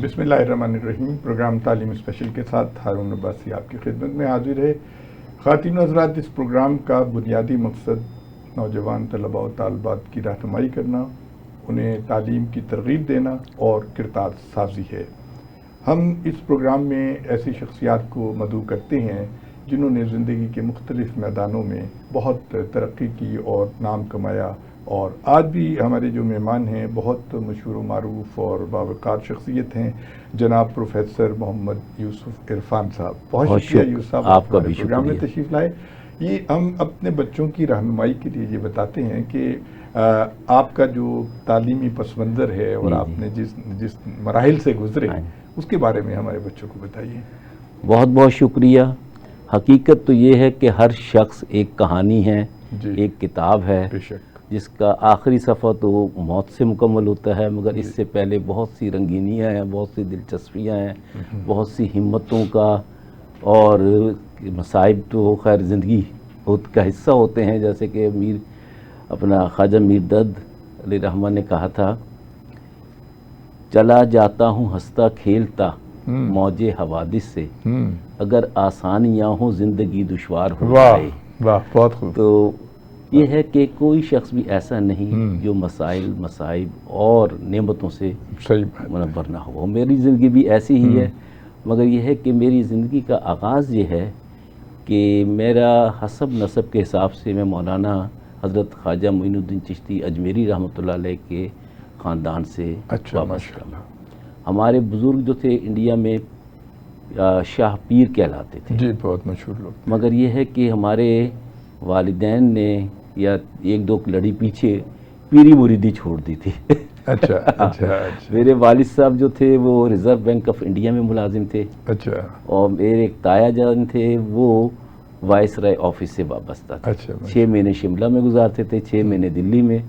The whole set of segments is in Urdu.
بسم اللہ الرحمن الرحیم. پروگرام تعلیم اسپیشل کے ساتھ ہارون عباسی آپ کی خدمت میں حاضر ہے. خواتین و حضرات، اس پروگرام کا بنیادی مقصد نوجوان طلباء و طالبات کی رہنمائی کرنا، انہیں تعلیم کی ترغیب دینا اور کردار سازی ہے. ہم اس پروگرام میں ایسی شخصیات کو مدعو کرتے ہیں جنہوں نے زندگی کے مختلف میدانوں میں بہت ترقی کی اور نام کمایا، اور آج بھی ہمارے جو مہمان ہیں بہت مشہور و معروف اور باوقار شخصیت ہیں، جناب پروفیسر محمد یوسف عرفان صاحب. بہت شکریہ یوسف صاحب، آپ کا بھی پروگرام میں شکریہ. تشریف لائے. یہ ہم اپنے بچوں کی رہنمائی کے لیے یہ بتاتے ہیں کہ آپ کا جو تعلیمی پس منظر ہے اور آپ نے جس مراحل سے گزرے اس کے بارے میں ہمارے بچوں کو بتائیے. بہت بہت شکریہ. حقیقت تو یہ ہے کہ ہر شخص ایک کہانی ہے، ایک کتاب ہے، بے شک، جس کا آخری صفحہ تو موت سے مکمل ہوتا ہے، مگر اس سے پہلے بہت سی رنگینیاں ہیں، بہت سی دلچسپیاں ہیں، بہت سی ہمتوں کا اور مصائب تو خیر زندگی کا حصہ ہوتے ہیں. جیسے کہ اپنا خواجہ میر دد علیہ رحمہ نے کہا تھا، چلا جاتا ہوں ہنستا کھیلتا موج حوادث سے، اگر آسانیاں ہوں زندگی دشوار ہو جائے. واہ، بہت خوب. تو یہ ہے کہ کوئی شخص بھی ایسا نہیں جو مسائل، مصائب اور نعمتوں سے منور نہ ہو. میری زندگی بھی ایسی ہی ہے، مگر یہ ہے کہ میری زندگی کا آغاز یہ ہے کہ میرا حسب نسب کے حساب سے میں مولانا حضرت خواجہ معین الدین چشتی اجمیری رحمۃ اللہ علیہ کے خاندان سے وابستہ. ہمارے بزرگ جو تھے انڈیا میں شاہ پیر کہلاتے تھے. جی، بہت مشہور لوگ. مگر یہ ہے کہ ہمارے والدین نے یا ایک دو لڑی پیچھے پیری مریدی چھوڑ دی تھی. اچھا. میرے والد صاحب جو تھے وہ ریزرو بینک آف انڈیا میں ملازم تھے. اچھا. اور میرے ایک تایا جان تھے، وہ وائس رائے آفس سے وابستہ تھے. 6 مہینے شملہ میں گزارتے تھے، 6 مہینے دلی میں.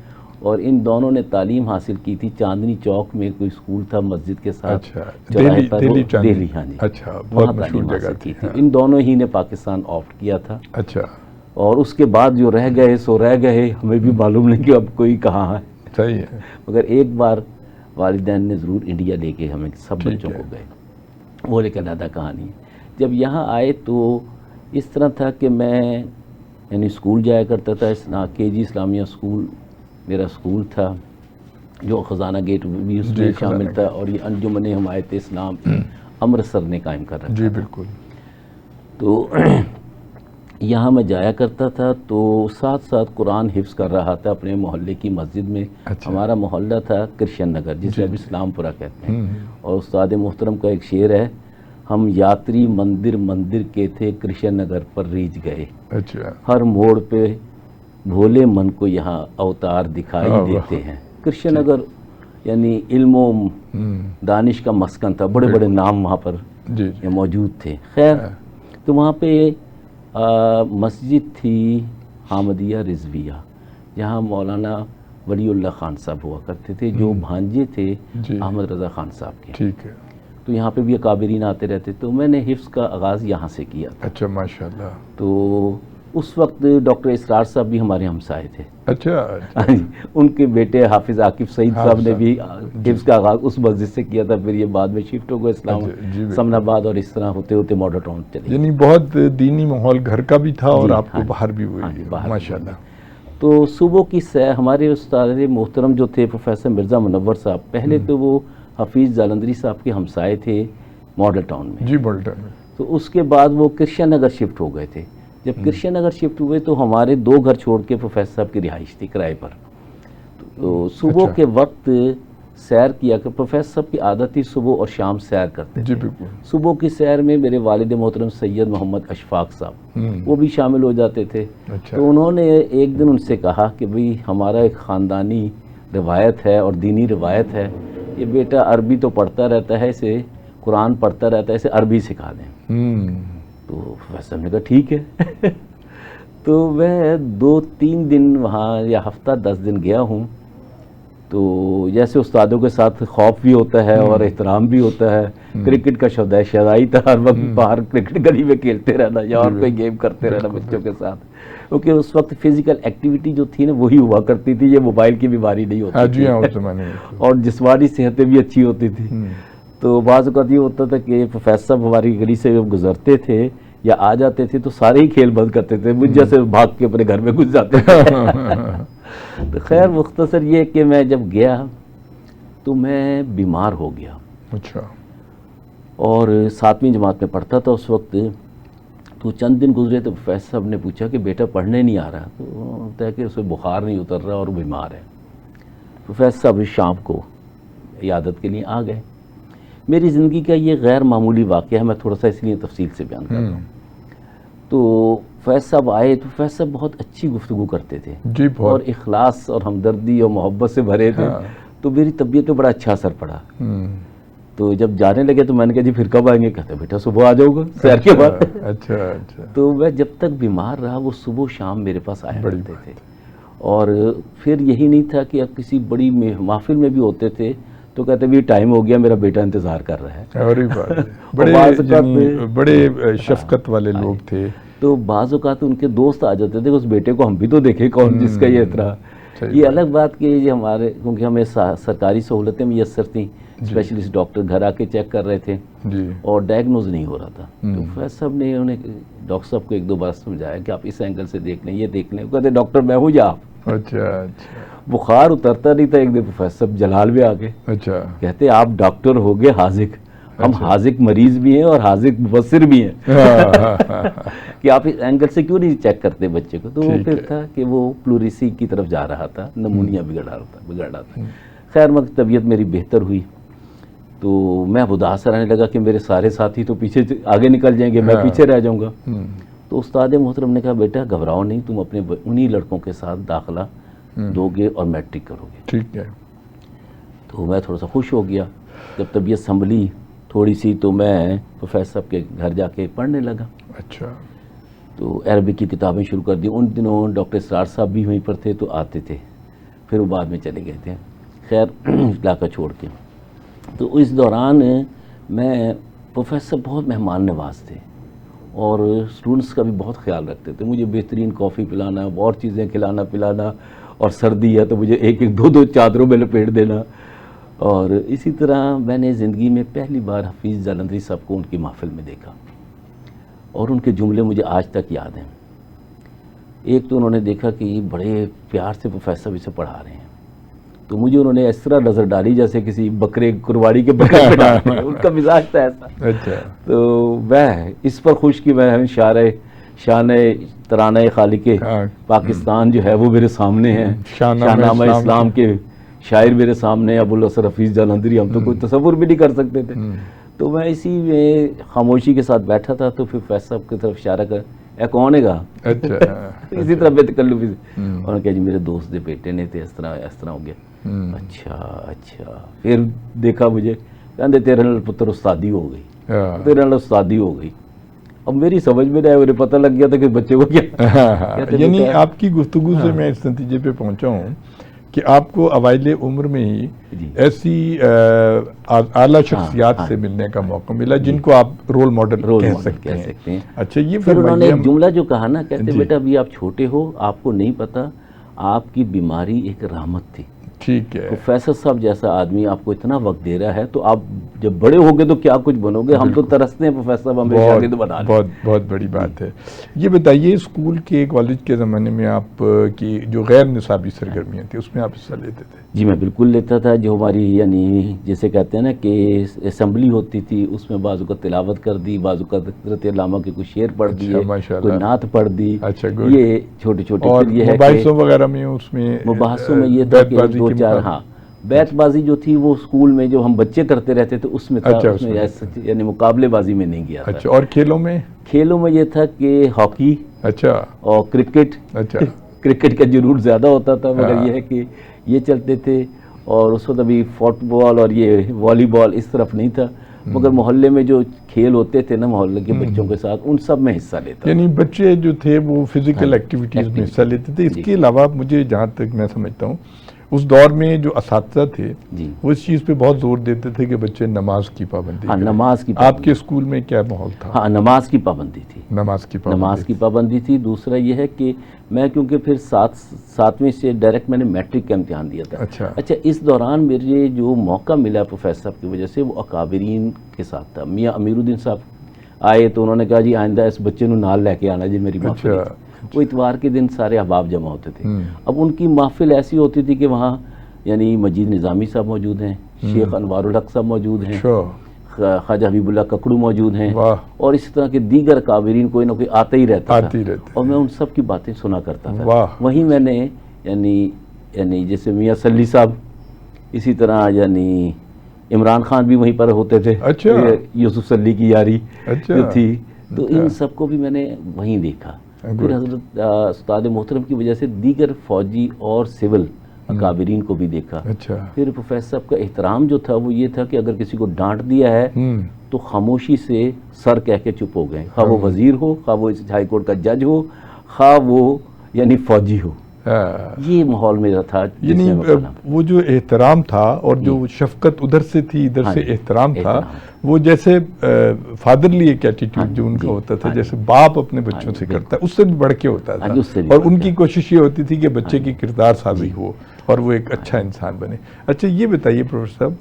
اور ان دونوں نے تعلیم حاصل کی تھی چاندنی چوک میں، کوئی اسکول تھا مسجد کے ساتھ. دہلی. ہاں جی. اچھا، بہت مشہور جگہ تھی. ان دونوں ہی نے پاکستان آفٹ کیا تھا. اچھا. اور اس کے بعد جو رہ گئے سو رہ گئے، ہمیں بھی معلوم نہیں کہ اب کوئی کہاں ہے. صحیح ہے. مگر ایک بار والدین نے ضرور انڈیا لے کے ہمیں سب بچوں کو گئے. وہ لے کے دادا کہانی ہے. جب یہاں آئے تو اس طرح تھا کہ میں یعنی اسکول جایا کرتا تھا. کے جی اسلامیہ اسکول میرا اسکول تھا جو خزانہ گیٹ بھی اس میں شامل تھا، اور یہ انجمن حمایت اسلام امرتسر نے قائم کر رکھا. جی بالکل. تو یہاں میں جایا کرتا تھا، تو ساتھ ساتھ قرآن حفظ کر رہا تھا اپنے محلے کی مسجد میں. ہمارا محلہ تھا کرشن نگر، جسے اب اسلام پورہ کہتے ہیں. اور استاد محترم کا ایک شعر ہے، ہم یاتری مندر مندر کے تھے کرشن نگر پر ریجھ گئے. ہر موڑ پہ بھولے من کو یہاں اوتار دکھائی دیتے ہیں. کرشن نگر یعنی علم و دانش کا مسکن تھا، بڑے بڑے نام وہاں پر موجود تھے. خیر، تو وہاں پہ مسجد تھی حامدیہ رضویہ، جہاں مولانا ولی اللہ خان صاحب ہوا کرتے تھے، جو بھانجے تھے احمد رضا خان صاحب کے. ٹھیک ہے. تو یہاں پہ بھی اکابرین آتے رہتے، تو میں نے حفظ کا آغاز یہاں سے کیا تھا. اچھا، ماشاءاللہ. تو اس وقت ڈاکٹر اسرار صاحب بھی ہمارے ہمسائے تھے. اچھا. ان کے بیٹے حافظ عاقب سعید صاحب نے بھی حفظ کا آغاز اس مسجد سے کیا تھا. پھر یہ بعد میں شفٹ ہو گئے اسلام سمن آباد، اور اس طرح ہوتے ہوتے ماڈل ٹاؤن چلے. یعنی بہت دینی ماحول گھر کا بھی تھا اور آپ کو باہر بھی ہوئی. ماشاءاللہ. تو صبح کی ہمارے استاد محترم جو تھے پروفیسر مرزا منور صاحب، پہلے تو وہ حفیظ جالندری صاحب کے ہمسائے تھے ماڈل ٹاؤن میں. جی، ماڈل ٹاؤن میں. تو اس کے بعد وہ کرشن نگر شفٹ ہو گئے تھے. جب کرشن نگر شفٹ ہوئے تو ہمارے 2 گھر چھوڑ کے پروفیسر صاحب کی رہائش تھی کرائے پر. تو صبح کے وقت سیر کیا کہ پروفیسر صاحب کی عادت تھی صبح اور شام سیر کرتے تھے. جی بالکل. صبح کی سیر میں میرے والد محترم سید محمد اشفاق صاحب وہ بھی شامل ہو جاتے تھے. تو انہوں نے ایک دن ان سے کہا کہ بھئی ہمارا ایک خاندانی روایت ہے اور دینی روایت ہے، یہ بیٹا عربی تو پڑھتا رہتا ہے، اسے قرآن پڑھتا رہتا ہے، اسے عربی سکھا دیں. تو پروفیسر نے کہا ٹھیک ہے. تو میں 2-3 دن وہاں یا ہفتہ 10 دن گیا ہوں. تو جیسے استادوں کے ساتھ خوف بھی ہوتا ہے اور احترام بھی ہوتا ہے. کرکٹ کا شدائی تھا، ہر وقت باہر کرکٹ گلی میں کھیلتے رہنا یا اور کوئی گیم کرتے رہنا بچوں کے ساتھ، کیونکہ اس وقت فزیکل ایکٹیویٹی جو تھی نا وہی ہوا کرتی تھی، یہ موبائل کی بیماری نہیں ہوتی تھی. اور جسمانی صحتیں بھی اچھی ہوتی تھی. تو بعض اوقات یہ ہوتا تھا کہ پروفیسر صاحب ہماری گلی سے گزرتے تھے یا آ جاتے تھے تو سارے ہی کھیل بند کرتے تھے، مجھ جیسے بھاگ کے اپنے گھر میں گھس جاتے تھے۔ تو خیر مختصر یہ کہ میں جب گیا تو میں بیمار ہو گیا، اچھا، اور 7ویں جماعت میں پڑھتا تھا اس وقت۔ تو چند دن گزرے تو پروفیسر صاحب نے پوچھا کہ بیٹا پڑھنے نہیں آ رہا، تو ہوتا ہے کہ اسے بخار نہیں اتر رہا اور بیمار ہے۔ پروفیسر صاحب شام کو عیادت کے لیے آ گئے۔ میری زندگی کا یہ غیر معمولی واقعہ ہے، میں تھوڑا سا اس لیے تفصیل سے بیان کر رہا ہوں۔ تو فیض صاحب آئے تو فیض صاحب بہت اچھی گفتگو کرتے تھے جی، بہت، اور اخلاص اور ہمدردی اور محبت سے بھرے تھے۔ تو میری طبیعت پہ بڑا اچھا اثر پڑا۔ تو جب جانے لگے تو میں نے کہا جی پھر کب آئیں گے؟ کہتے بیٹا صبح آ جاؤ گا سیر کے بعد۔ اچھا اچھا۔ تو میں جب تک بیمار رہا وہ صبح شام میرے پاس آیا کرتے تھے، اور پھر یہی نہیں تھا کہ اب کسی بڑی محفل میں بھی ہوتے تھے تو کہتے بھی ٹائم ہو گیا میرا بیٹا انتظار کر رہا ہے۔ اور بڑے شفقت والے لوگ تھے۔ تو بعض اوقات ان کے دوست آ جاتے تھے کہ اس بیٹے کو ہم بھی تو دیکھیں کون جس کا یہ اطراع۔ یہ الگ بات کہ یہ ہمارے کیونکہ ہمیں سرکاری سہولتیں میسر تھیں، اسپیشلسٹ ڈاکٹر گھر آ کے چیک کر رہے تھے اور ڈائگنوز نہیں ہو رہا تھا۔ تو فیض صاحب نے انہیں ڈاکٹر صاحب کو 1-2 بار سمجھایا کہ آپ اس اینگل سے دیکھ لیں، یہ دیکھ لیں۔ وہ کہتے ڈاکٹر میں ہوں یا آپ؟ اچھا اچھا۔ بخار بخار اترتا نہیں تھا، ایک دن پروفیسر صاحب جلال بھی آ گئے، اچھا، کہتے آپ ڈاکٹر ہو گئے حاذق، ہم حاذق مریض بھی ہیں اور حاذق مبصر بھی ہیں کہ آپ اس اینگل سے کیوں نہیں چیک کرتے بچے کو؟ تو وہ پھر تھا کہ وہ پلوریسی کی طرف جا رہا تھا، نمونیا بگڑ رہا تھا۔ خیر مگر طبیعت میری بہتر ہوئی تو میں اب اداس رہنے لگا کہ میرے سارے ساتھی تو پیچھے آگے نکل جائیں گے، میں پیچھے رہ جاؤں گا۔ تو استاد محترم نے کہا بیٹا گھبراؤ نہیں، تم اپنے انہی لڑکوں کے ساتھ داخلہ دو گے اور میٹرک کرو گے۔ ٹھیک ہے۔ تو میں تھوڑا سا خوش ہو گیا۔ جب طبیعت سنبھلی تھوڑی سی تو میں پروفیسر صاحب کے گھر جا کے پڑھنے لگا۔ اچھا۔ تو عربک کی کتابیں شروع کر دی۔ ان دنوں ڈاکٹر اسرار صاحب بھی وہیں پر تھے تو آتے تھے، پھر وہ بعد میں چلے گئے تھے خیر علاقہ چھوڑ کے۔ تو اس دوران میں پروفیسر بہت مہمان نواز تھے اور اسٹوڈنٹس کا بھی بہت خیال رکھتے تھے، مجھے بہترین کافی پلانا اور چیزیں کھلانا پلانا، اور سردی ہے تو مجھے 1-2 چادروں میں لپیٹ دینا۔ اور اسی طرح میں نے زندگی میں پہلی بار حفیظ جالندھری صاحب کو ان کی محفل میں دیکھا اور ان کے جملے مجھے آج تک یاد ہیں۔ ایک تو انہوں نے دیکھا کہ یہ بڑے پیار سے پروفیسر اسے پڑھا رہے ہیں، تو مجھے انہوں نے اس طرح نظر ڈالی جیسے کسی بکرے قربانی کے بکرے پہ ڈالتے ہیں، ان کا مزاج تھا ایسا۔ اچھا۔ تو میں اس پر خوش کہ میں شان ترانہ خالق پاکستان جو ہے وہ میرے سامنے ہے، شاہنامہ اسلام کے شاعر میرے سامنے ابو الحسن حفیظ جالندھری، ہم تو کوئی تصور بھی نہیں کر سکتے تھے۔ تو میں اسی میں خاموشی کے ساتھ بیٹھا تھا تو پھر فیض صاحب کی طرف اشارہ کر اے کون ہے گا، اسی طرح بے تکلفی سے انہوں نے کہا جی میرے دوست دے بیٹے نے تھے، اس طرح ہو گیا۔ اچھا پھر دیکھا مجھے کہتے تیرے نال پتر استادی ہو گئی، تیرے نال استادی ہو گئی۔ اب میری سمجھ میں نہیں آیا، مجھے پتہ لگ گیا تھا کہ بچے کو کیا، یعنی آپ کی گفتگو سے میں اس نتیجے پہ پہنچا ہوں کہ آپ کو اوائل عمر میں ہی ایسی اعلیٰ شخصیات سے ملنے کا موقع ملا جن کو آپ رول ماڈل کہہ سکتے ہیں۔ اچھا، یہ پھر انہوں نے ایک جملہ جو کہا نا، کہتے بیٹا ابھی آپ چھوٹے ہو، آپ کو نہیں پتا آپ کی بیماری ایک رحمت تھی۔ ٹھیک ہے۔ پروفیسر صاحب جیسا آدمی آپ کو اتنا وقت دے رہا ہے تو آپ جب بڑے ہوگے تو کیا کچھ بنو گے، ہم تو ترستے ہیں پروفیسر صاحب ہمیں شاگرد بنا لیں۔ بہت بڑی بات ہے۔ یہ بتائیے اسکول کے کالج کے زمانے میں آپ کی جو غیر نصابی سرگرمیاں تھیں اس میں آپ حصہ لیتے تھے؟ جی میں بالکل لیتا تھا۔ جو ہماری یعنی جیسے کہتے ہیں نا کہ اسمبلی ہوتی تھی، اس میں بعض اوقات تلاوت کر دی، بعض اوقات حضرت علامہ کے کوئی شعر پڑھ دیے، کوئی نعت پڑھ دی، یہ چھوٹے چھوٹے۔ اور مباحثوں وغیرہ میں اس میں مباحثوں میں یہ تھا کہ 2-4 بیت بازی جو تھی وہ اسکول میں جو ہم بچے کرتے رہتے تھے اس میں تھا، اس میں یعنی مقابلے بازی میں نہیں گیا تھا۔ اچھا، اور کھیلوں میں؟ کھیلوں میں یہ تھا کہ ہاکی اچھا اور کرکٹ۔ اچھا، کرکٹ کا ضرور زیادہ ہوتا تھا، مگر یہ ہے کہ یہ چلتے تھے، اور اس وقت ابھی فٹ بال اور یہ والی بال اس طرف نہیں تھا، مگر محلے میں جو کھیل ہوتے تھے نا محلے کے بچوں کے ساتھ ان سب میں حصہ لیتا، یعنی بچے جو تھے وہ فزیکل ایکٹیویٹیز میں حصہ لیتے تھے۔ اس کے علاوہ مجھے جہاں تک میں سمجھتا ہوں اس دور میں جو اساتذہ تھے جی وہ اس چیز پہ بہت زور دیتے تھے کہ بچے نماز کی پابندی ہاں کریں۔ نماز کی آپ کے اسکول میں کیا ماحول تھا؟ ہاں نماز کی پابندی تھی، نماز کی پابندی، نماز کی پابندی تھی۔ دوسرا یہ ہے کہ میں کیونکہ پھر ساتویں سے ڈائریکٹ میں نے میٹرک کا امتحان دیا تھا۔ اچھا اس دوران میرے جو موقع ملا پروفیسر صاحب کی وجہ سے وہ اکابرین کے ساتھ تھا۔ میاں امیر الدین صاحب آئے تو انہوں نے کہا جی آئندہ اس بچے نو نال لے کے آنا جی میری محفل ہے۔ وہ اتوار کے دن سارے احباب جمع ہوتے تھے۔ اب ان کی محفل ایسی ہوتی تھی کہ وہاں یعنی مجید نظامی صاحب موجود ہیں، شیخ انوار الحق صاحب موجود ہیں، خواجہ حبیب اللہ ککڑو موجود ہیں، اور اسی طرح کے دیگر اکابرین کوئی نہ کوئی آتا ہی رہتا تھا، اور میں ان سب کی باتیں سنا کرتا تھا۔ وہیں میں نے یعنی جیسے میاں سلی صاحب، اسی طرح یعنی عمران خان بھی وہیں پر ہوتے تھے، یوسف سلی کی یاری جو تھی، تو ان سب کو بھی میں نے وہیں دیکھا۔ پھر حضرت استاد محترم کی وجہ سے دیگر فوجی اور سول اکابرین کو بھی دیکھا۔ پھر پروفیسر صاحب کا احترام جو تھا وہ یہ تھا کہ اگر کسی کو ڈانٹ دیا ہے تو خاموشی سے سر کہہ کے چپ ہو گئے، خواہ وہ وزیر ہو، خواہ وہ ہائی کورٹ کا جج ہو، خواہ وہ یعنی فوجی ہو۔ یہ ماحول میرا تھا، یعنی وہ جو احترام تھا اور جو شفقت ادھر سے تھی ادھر سے احترام تھا، وہ جیسے فادرلی ایک ایٹیٹیوڈ جو ان کا ہوتا تھا، جیسے باپ اپنے بچوں سے کرتا ہے، اس سے بھی بڑھ کے ہوتا تھا، اور ان کی کوشش یہ ہوتی تھی کہ بچے کی کردار سازی ہو اور وہ ایک اچھا انسان بنے۔ اچھا یہ بتائیے پروفیسر صاحب،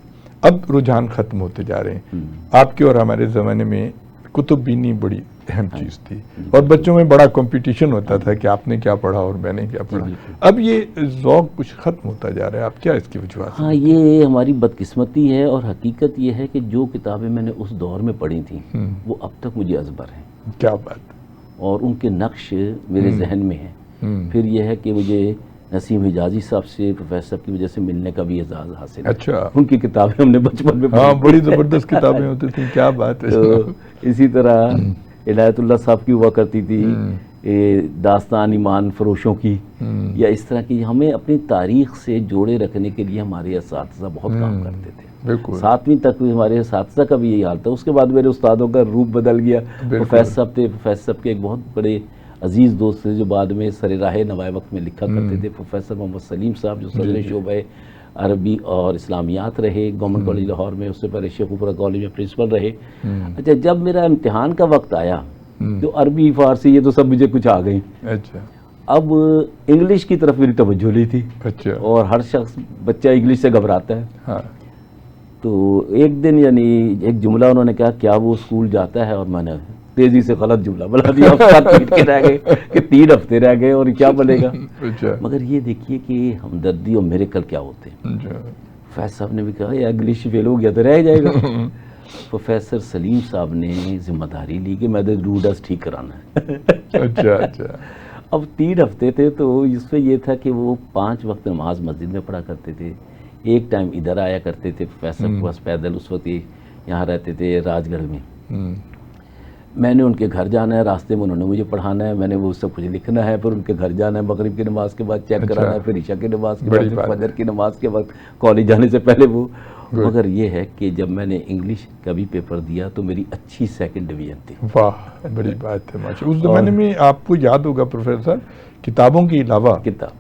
اب رجحان ختم ہوتے جا رہے ہیں، آپ کے اور ہمارے زمانے میں کتب بینی بڑی اہم چیز تھی، اور بچوں میں بڑا کمپٹیشن ہوتا تھا کہ آپ نے کیا پڑھا اور میں نے کیا پڑھا۔ اب یہ ذوق کچھ ختم ہوتا جا رہا ہے، آپ کیا اس کی وجوہات؟ ہاں یہ ہماری بدقسمتی ہے، اور حقیقت یہ ہے کہ جو کتابیں میں نے اس دور میں پڑھی تھیں وہ اب تک مجھے ازبر ہیں۔ کیا بات! اور ان کے نقش میرے ذہن میں ہیں۔ پھر یہ ہے کہ مجھے نسیم حجازی صاحب سے پروفیسر صاحب کی وجہ سے ملنے کا بھی اعزاز حاصل ہے۔ اچھا، ان کی کتابیں ہم نے بچپن میں ہاں بڑی زبردست کتابیں ہوتی تھیں، کیا بات ہے۔ اسی طرح عنایت اللہ صاحب کی ہوا کرتی تھی داستان ایمان فروشوں کی، یا اس طرح کی، ہمیں اپنی تاریخ سے جوڑے رکھنے کے لیے ہمارے اساتذہ بہت کام کرتے تھے۔ بالکل، 7ویں تک ہمارے اساتذہ کا بھی یہی حال تھا۔ اس کے بعد میرے استادوں کا روپ بدل گیا۔ پروفیسر صاحب تھے، پروفیسر صاحب کے ایک بہت بڑے عزیز دوست تھے جو بعد میں سر راہ نوائے وقت میں لکھا کرتے تھے، پروفیسر محمد سلیم صاحب جو صدر شعبہ عربی اور اسلامیات رہے گورنمنٹ کالج لاہور میں، اس سے پہلے شیخ پورہ کالج میں پرنسپل رہے۔ اچھا جب میرا امتحان کا وقت آیا تو عربی فارسی یہ تو سب مجھے کچھ آ گئی، اچھا، اب انگلش کی طرف میری توجہ نہیں تھی، اچھا، اور ہر شخص بچہ انگلش سے گھبراتا ہے۔ ہاں، تو ایک دن یعنی ایک جملہ انہوں نے کہا کیا وہ اسکول جاتا ہے، اور میں نے تیزی سے غلط جملہ بنا دیا، کے رہ گئے کہ 3 ہفتے رہ گئے اور کیا بنے گا۔ مگر یہ دیکھیے کہ ہمدردی اور میریکل کیا ہوتے ہیں۔ پروفیسر صاحب نے بھی کہا یہ انگلش فیل ہو گیا تو رہ جائے گا۔ پروفیسر سلیم صاحب نے ذمہ داری لی کہ میں نے روڈس ٹھیک کرانا ہے۔ اچھا اچھا، اب 3 ہفتے تھے تو اس پہ یہ تھا کہ وہ 5 وقت نماز مسجد میں پڑھا کرتے تھے، ایک ٹائم ادھر آیا کرتے تھے پروفیسر کے پاس پیدل، اس وقت یہاں رہتے تھے راج گڑھ میں۔ میں نے ان کے گھر جانا ہے، راستے میں انہوں نے مجھے پڑھانا ہے، میں نے وہ سب کچھ لکھنا ہے، پھر ان کے گھر جانا ہے، مغرب کی نماز کے بعد چیک کرانا ہے، پھر عشاء کی نماز کے بعد، پھر فجر کی نماز کے وقت، کالج جانے سے پہلے وہ۔ مگر یہ ہے کہ جب میں نے انگلش کا بھی پیپر دیا تو میری اچھی 2nd ڈویژن تھی۔ واہ بڑی بات ہے ماشاء اللہ۔ اس زمانے میں آپ کو یاد ہوگا پروفیسر، کتابوں کے علاوہ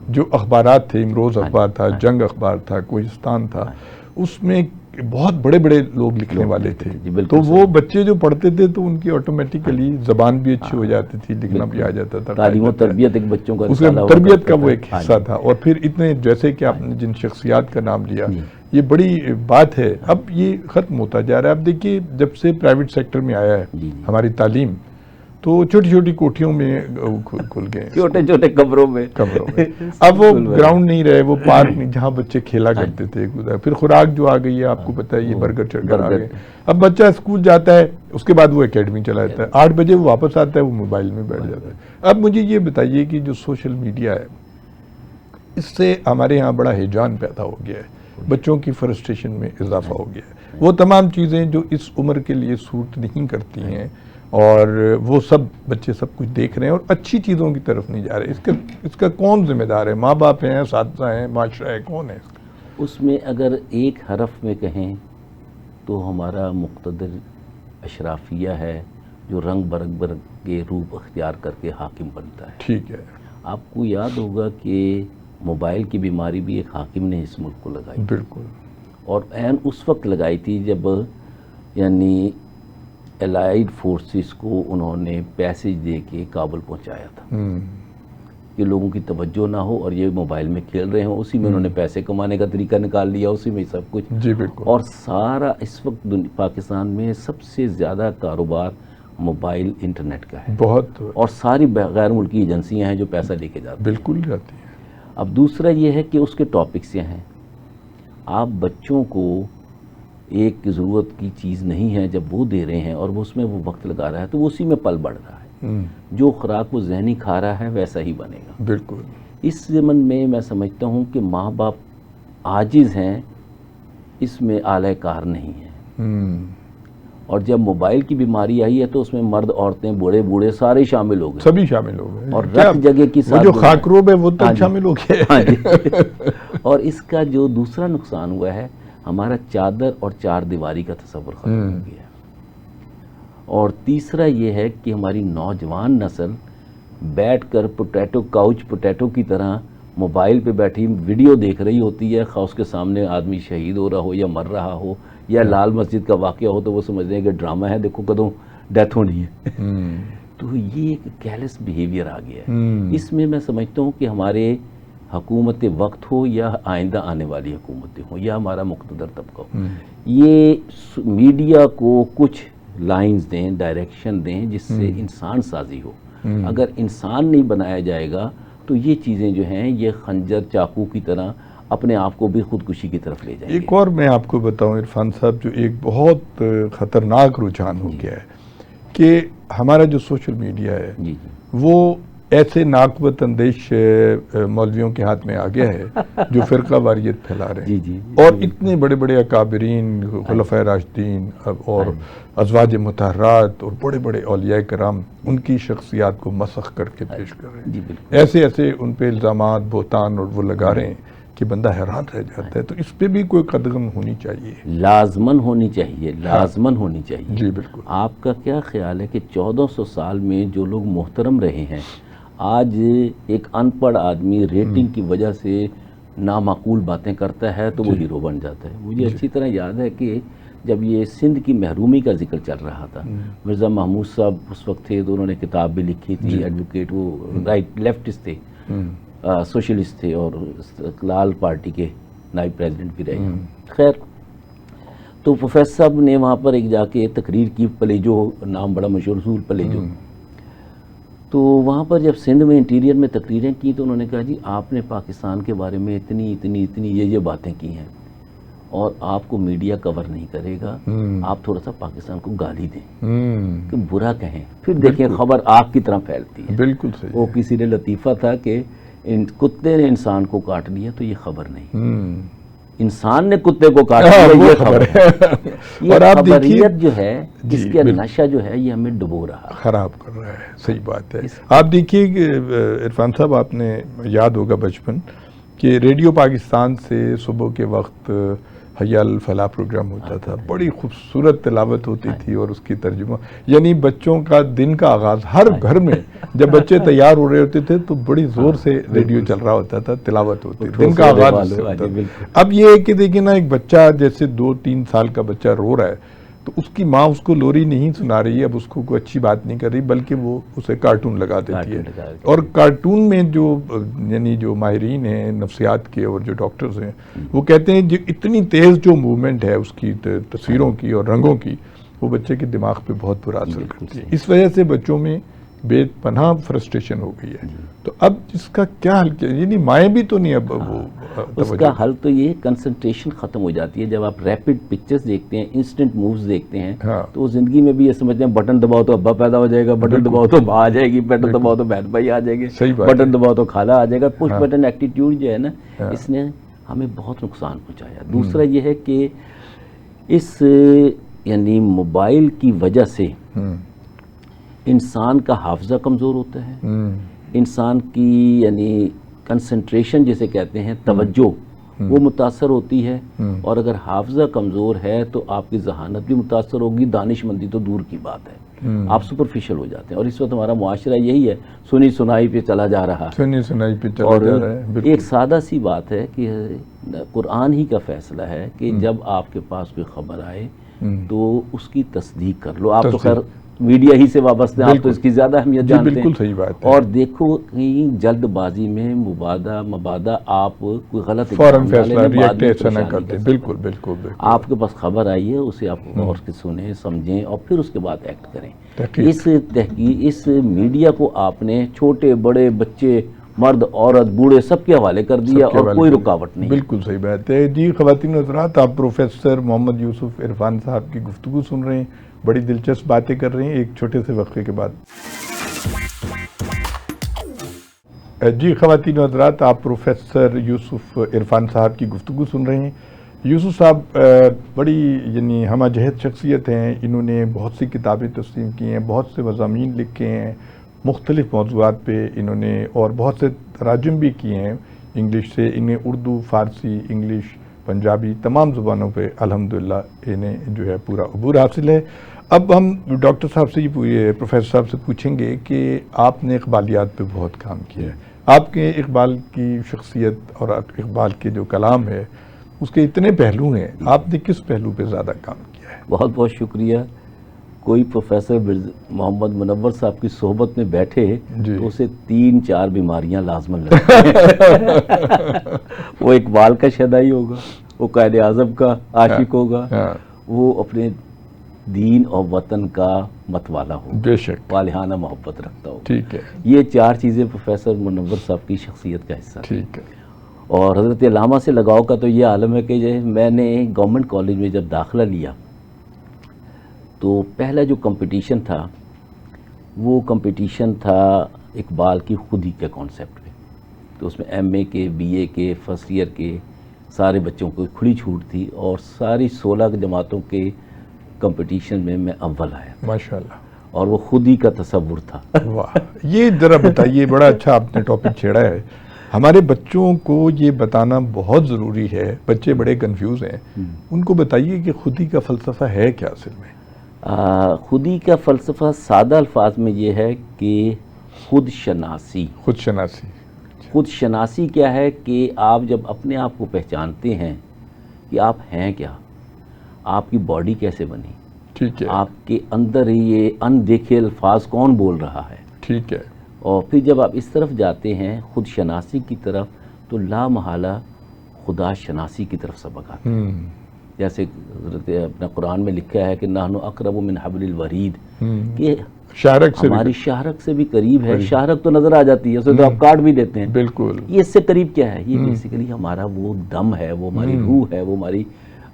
جو اخبارات تھے، امروز اخبار تھا، جنگ اخبار تھا، کوہستان تھا، اس میں بہت بڑے بڑے لوگ لکھنے والے تھے، تو وہ بچے جو پڑھتے تھے تو ان کی آٹومیٹیکلی زبان بھی اچھی ہو جاتی تھی، لکھنا بھی آ جاتا تھا، تعلیم و تربیت ایک بچوں کا اس میں تربیت کا وہ ایک حصہ تھا۔ اور پھر اتنے جیسے کہ آپ نے جن شخصیات کا نام لیا، یہ بڑی بات ہے۔ اب یہ ختم ہوتا جا رہا ہے۔ اب دیکھیے جب سے پرائیویٹ سیکٹر میں آیا ہے ہماری تعلیم، تو چھوٹی چھوٹی کوٹھیوں میں کھل گئے، چھوٹے چھوٹے کمروں میں اب وہ گراؤنڈ نہیں رہے، وہ پارک نہیں جہاں بچے کھیلا کرتے تھے۔ پھر خوراک جو آ گئی ہے آپ کو پتہ ہے، یہ برگر چرگر آ گئے۔ اب بچہ اسکول جاتا ہے، اس کے بعد وہ اکیڈمی چلا جاتا ہے، 8 بجے وہ واپس آتا ہے، وہ موبائل میں بیٹھ جاتا ہے۔ اب مجھے یہ بتائیے کہ جو سوشل میڈیا ہے، اس سے ہمارے ہاں بڑا ہیجان پیدا ہو گیا ہے، بچوں کی فرسٹریشن میں اضافہ ہو گیا ہے، وہ تمام چیزیں جو اس عمر کے لیے سوٹ نہیں کرتی ہیں، اور وہ سب بچے سب کچھ دیکھ رہے ہیں اور اچھی چیزوں کی طرف نہیں جا رہے۔ اس کا کون ذمہ دار ہے؟ ماں باپ ہیں، اساتذہ ہیں، معاشرہ ہے، کون ہے اس کا؟ اس میں اگر ایک حرف میں کہیں تو ہمارا مقتدر اشرافیہ ہے جو رنگ برنگ کے روپ اختیار کر کے حاکم بنتا ہے۔ ٹھیک ہے۔ آپ کو یاد ہوگا کہ موبائل کی بیماری بھی ایک حاکم نے اس ملک کو لگائی، بالکل، اور عین اس وقت لگائی تھی جب یعنی الائیڈ فورسز کو انہوں نے پیسج دے کے کابل پہنچایا تھا کہ لوگوں کی توجہ نہ ہو اور یہ موبائل میں کھیل رہے ہوں، اسی میں انہوں نے پیسے کمانے کا طریقہ نکال لیا، اسی میں سب کچھ. جی بالکل. اور سارا اس وقت پاکستان میں سب سے زیادہ کاروبار موبائل انٹرنیٹ کا ہے، بہت، اور ساری غیر ملکی ایجنسیاں ہیں جو پیسہ لے کے جاتی ہیں. بالکل جاتی ہیں. اب دوسرا یہ ہے کہ اس کے ٹاپکس کیا ہیں. آپ بچوں کو ایک ضرورت کی چیز نہیں ہے جب وہ دے رہے ہیں اور وہ اس میں وہ وقت لگا رہا ہے تو وہ اسی میں پل بڑھ رہا ہے. جو خوراک وہ ذہنی کھا رہا ہے ویسا ہی بنے گا. بالکل. اس ضمن میں سمجھتا ہوں کہ ماں باپ عاجز ہیں، اس میں اعلی کار نہیں ہیں. اور جب موبائل کی بیماری آئی ہے تو اس میں مرد، عورتیں، بوڑھے سارے شامل ہو گئے، سبھی شامل ہو گئے. اور رت جگہ کی وہ جو خاکروب ہے وہ تک شامل ہو گئے. اور اس کا جو دوسرا نقصان ہوا ہے، ہمارا چادر اور چار دیواری کا تصور ختم ہو گیا. اور تیسرا یہ ہے کہ ہماری نوجوان نسل بیٹھ کر کاؤچ پوٹیٹو کی طرح موبائل پہ بیٹھی ویڈیو دیکھ رہی ہوتی ہے، خواہ اس کے سامنے آدمی شہید ہو رہا ہو یا مر رہا ہو یا لال مسجد کا واقعہ ہو تو وہ سمجھ رہے ہیں کہ ڈرامہ ہے، دیکھو کدوں ڈیتھ ہونی ہے. تو یہ ایک کیرلیس بیہیویئر آ گیا ہے. اس میں سمجھتا ہوں کہ ہمارے حکومت وقت ہو یا آئندہ آنے والی حکومتیں ہوں یا ہمارا مقتدر طبقہ ہو، یہ میڈیا کو کچھ لائنز دیں، ڈائریکشن دیں جس سے انسان سازی ہو. اگر انسان نہیں بنایا جائے گا تو یہ چیزیں جو ہیں یہ خنجر چاقو کی طرح اپنے آپ کو بھی خودکشی کی طرف لے جائیں گے. ایک اور میں آپ کو بتاؤں عرفان صاحب، جو ایک بہت خطرناک رجحان ہو گیا ہے کہ ہمارا جو سوشل میڈیا ہے وہ ایسے ناقبت اندیش مولویوں کے ہاتھ میں آ گیا ہے جو فرقہ واریت پھیلا رہے ہیں، اور اتنے بڑے بڑے اکابرین، خلفائے راشدین اور ازواج مطہرات اور بڑے بڑے اولیاء کرام ان کی شخصیات کو مسخ کر کے پیش کر رہے ہیں. ایسے ایسے ان پہ الزامات، بہتان اور وہ لگا رہے ہیں کہ بندہ حیران رہ جاتا ہے. تو اس پہ بھی کوئی قدغن ہونی چاہیے، لازمن ہونی چاہیے، لازمن ہونی چاہیے. جی بالکل. آپ کا کیا خیال ہے کہ 1400 سال میں جو لوگ محترم رہے ہیں، آج ایک ان پڑھ آدمی ریٹنگ کی وجہ سے نامعقول باتیں کرتا ہے تو وہ ہیرو بن جاتا ہے. مجھے اچھی طرح یاد ہے کہ جب یہ سندھ کی محرومی کا ذکر چل رہا تھا، مرزا محمود صاحب اس وقت تھے تو انہوں نے کتاب بھی لکھی تھی، ایڈوکیٹ، وہ رائٹ لیفٹسٹ تھے، سوشلسٹ تھے اور استقلال پارٹی کے نائب پریزیڈنٹ بھی رہے. خیر، تو پروفیسر صاحب نے وہاں پر ایک جا کے تقریر کی، پلیجو نام بڑا مشہور، رسول پلیجو. تو وہاں پر جب سندھ میں انٹیریئر میں تقریریں کی تو انہوں نے کہا جی آپ نے پاکستان کے بارے میں اتنی یہ باتیں کی ہیں اور آپ کو میڈیا کور نہیں کرے گا، آپ تھوڑا سا پاکستان کو گالی دیں کہ برا کہیں، پھر دیکھیں خبر آگ کی طرح پھیلتی ہے. بالکل صحیح. وہ کسی نے لطیفہ تھا کہ کتے نے انسان کو کاٹ لیا تو یہ خبر نہیں، انسان نے کتے کو کاٹ لیا یہ خبر ہے. یہ خبریت جو ہے، اس کے نشہ جو ہے یہ ہمیں ڈبو رہا ہے، خراب کر رہا ہے. صحیح بات ہے. آپ دیکھیے کہ عرفان صاحب، آپ نے یاد ہوگا بچپن کہ ریڈیو پاکستان سے صبح کے وقت حی الفلاح پروگرام ہوتا تھا، بڑی خوبصورت تلاوت ہوتی تھی اور اس کی ترجمہ، یعنی بچوں کا دن کا آغاز ہر گھر میں جب بچے تیار ہو رہے ہوتے تھے تو بڑی زور سے ریڈیو چل رہا ہوتا تھا، تلاوت ہوتی تھی، دن کا آغاز اس سے ہوتا تھا. اب یہ ہے کہ دیکھیں نا، ایک بچہ جیسے 2-3 سال کا بچہ رو رہا ہے تو اس کی ماں اس کو لوری نہیں سنا رہی ہے، اب اس کو کوئی اچھی بات نہیں کر رہی، بلکہ وہ اسے کارٹون لگا دیتی ہے. اور کارٹون میں جو ماہرین ہیں نفسیات کے اور جو ڈاکٹرز ہیں وہ کہتے ہیں جو اتنی تیز جو موومنٹ ہے اس کی تصویروں کی اور رنگوں کی، وہ بچے کے دماغ پہ بہت برا اثر کرتی ہے. اس وجہ سے بچوں میں بے پناہ فرسٹریشن ہو گئی ہے. تو اب اس کا کیا حل کیا؟ یعنی مائیں بھی تو نہیں اب وہ اس کا حل تو یہ کنسنٹریشن ختم ہو جاتی ہے. جب آپ ریپڈ پکچرز دیکھتے ہیں، انسٹنٹ مووز دیکھتے ہیں تو زندگی میں بھی یہ سمجھتے ہیں بٹن دباؤ تو ابا پیدا ہو جائے گا، بٹن دباؤ تو ماں آ جائے گی، بٹن دباؤ تو بہن بھائی آ جائے گے، بٹن دباؤ تو خالہ آ جائے گا. پش بٹن ایٹیٹیوڈ جو ہے نا، اس نے ہمیں بہت نقصان پہنچایا. دوسرا یہ ہے کہ اس یعنی موبائل کی وجہ سے انسان کا حافظہ کمزور ہوتا ہے، انسان کی یعنی کنسنٹریشن جسے کہتے ہیں، توجہ، وہ متاثر ہوتی ہے. اور اگر حافظہ کمزور ہے تو آپ کی ذہانت بھی متاثر ہوگی، دانش مندی تو دور کی بات ہے. آپ سپرفیشل ہو جاتے ہیں، اور اس وقت ہمارا معاشرہ یہی ہے، سنی سنائی پہ چلا جا رہا ہے، سنی سنائی پہ چلا اور جا رہا ہے. بالکل. ایک سادہ سی بات ہے کہ قرآن ہی کا فیصلہ ہے کہ جب آپ کے پاس کوئی خبر آئے تو اس کی تصدیق کر لو. آپ تو خیر میڈیا ہی سے وابستہ ہیں، آپ تو اس کی زیادہ اہمیت جانتے ہیں. بالکل صحیح بات ہے. اور دیکھو کہیں جلد بازی میں مبادہ آپ کوئی غلط فوراً فیصلہ ریئیکٹ ایسا نہ کرتے. بالکل بالکل بالکل. آپ کے پاس خبر آئی ہے، اسے آپ غور سے سنیں، سمجھیں، اور پھر اس کے بعد ایکٹ کریں. اس میڈیا کو آپ نے چھوٹے بڑے بچے مرد عورت بوڑھے سب کے حوالے کر دیا اور کوئی رکاوٹ نہیں. بالکل صحیح بات ہے. جی خواتین و حضرات، آپ پروفیسر محمد یوسف عرفان صاحب کی گفتگو سن رہے ہیں، بڑی دلچسپ باتیں کر رہے ہیں ایک چھوٹے سے وقفے کے بعد. جی خواتین و حضرات، آپ پروفیسر یوسف عرفان صاحب کی گفتگو سن رہے ہیں. یوسف صاحب بڑی یعنی ہمہ جہت شخصیت ہیں. انہوں نے بہت سی کتابیں تسلیم کی ہیں، بہت سے مضامین لکھے ہیں مختلف موضوعات پہ انہوں نے، اور بہت سے تراجم بھی کیے ہیں انگلش سے. انہیں اردو، فارسی، انگلش، پنجابی تمام زبانوں پہ الحمدللہ انہیں جو ہے پورا عبور حاصل ہے. اب ہم ڈاکٹر صاحب سے پروفیسر صاحب سے پوچھیں گے کہ آپ نے اقبالیات پہ بہت کام کیا ہے. آپ کے اقبال کی شخصیت اور اقبال کے جو کلام ہے اس کے اتنے پہلو ہیں، آپ نے کس پہلو پہ زیادہ کام کیا ہے؟ بہت بہت شکریہ. کوئی پروفیسر محمد منور صاحب کی صحبت میں بیٹھے تو اسے 3-4 بیماریاں لازماً لگتی ہیں. وہ اقبال کا شیدائی ہوگا، وہ قائد اعظم کا عاشق ہوگا، وہ اپنے دین اور وطن کا متوالا ہوگا، بے شک والہانہ محبت رکھتا ہوگا. ٹھیک ہے. یہ 4 چیزیں پروفیسر منور صاحب کی شخصیت کا حصہ. ٹھیک ہے. اور حضرت علامہ سے لگاؤ کا تو یہ عالم ہے کہ میں نے گورنمنٹ کالج میں جب داخلہ لیا تو پہلا جو کمپٹیشن تھا وہ کمپٹیشن تھا اقبال کی خود ہی کے کانسیپٹ پہ. تو اس میں ایم اے کے، بی اے کے، فرسٹ ایئر کے سارے بچوں کو کھلی چھوٹ تھی، اور ساری 16 جماعتوں کے کمپٹیشن میں میں اول آیا. ماشاءاللہ. اور وہ خود ہی کا تصور تھا. واہ، یہ ذرا بتائیے، بڑا اچھا آپ نے ٹاپک چھیڑا ہے. ہمارے بچوں کو یہ بتانا بہت ضروری ہے، بچے بڑے کنفیوز ہیں. ان کو بتائیے کہ خودی کا فلسفہ ہے کیا اصل میں؟ خودی کا فلسفہ سادہ الفاظ میں یہ ہے کہ خود شناسی. خود شناسی. خود شناسی کیا ہے کہ آپ جب اپنے آپ کو پہچانتے ہیں کہ آپ ہیں کیا، آپ کی باڈی کیسے بنی، ٹھیک ہے، آپ کے اندر یہ ان دیکھے الفاظ کون بول رہا ہے، ٹھیک ہے، اور پھر جب آپ اس طرف جاتے ہیں خود شناسی کی طرف تو لا محالہ خدا شناسی کی طرف سبق آتا ہے. جیسے حضرت اپنا قرآن میں لکھا ہے کہ نحن اقرب من حبل الورید، کہ شارک سے ہماری شاہرک سے بھی قریب ہے. شاہرک تو نظر آ جاتی ہے، اسے تو آپ کاٹ بھی دیتے ہیں. بالکل. یہ اس سے قریب کیا ہے؟ یہ بیسیکلی ہمارا وہ دم ہے، وہ ہماری روح ہے، وہ ہماری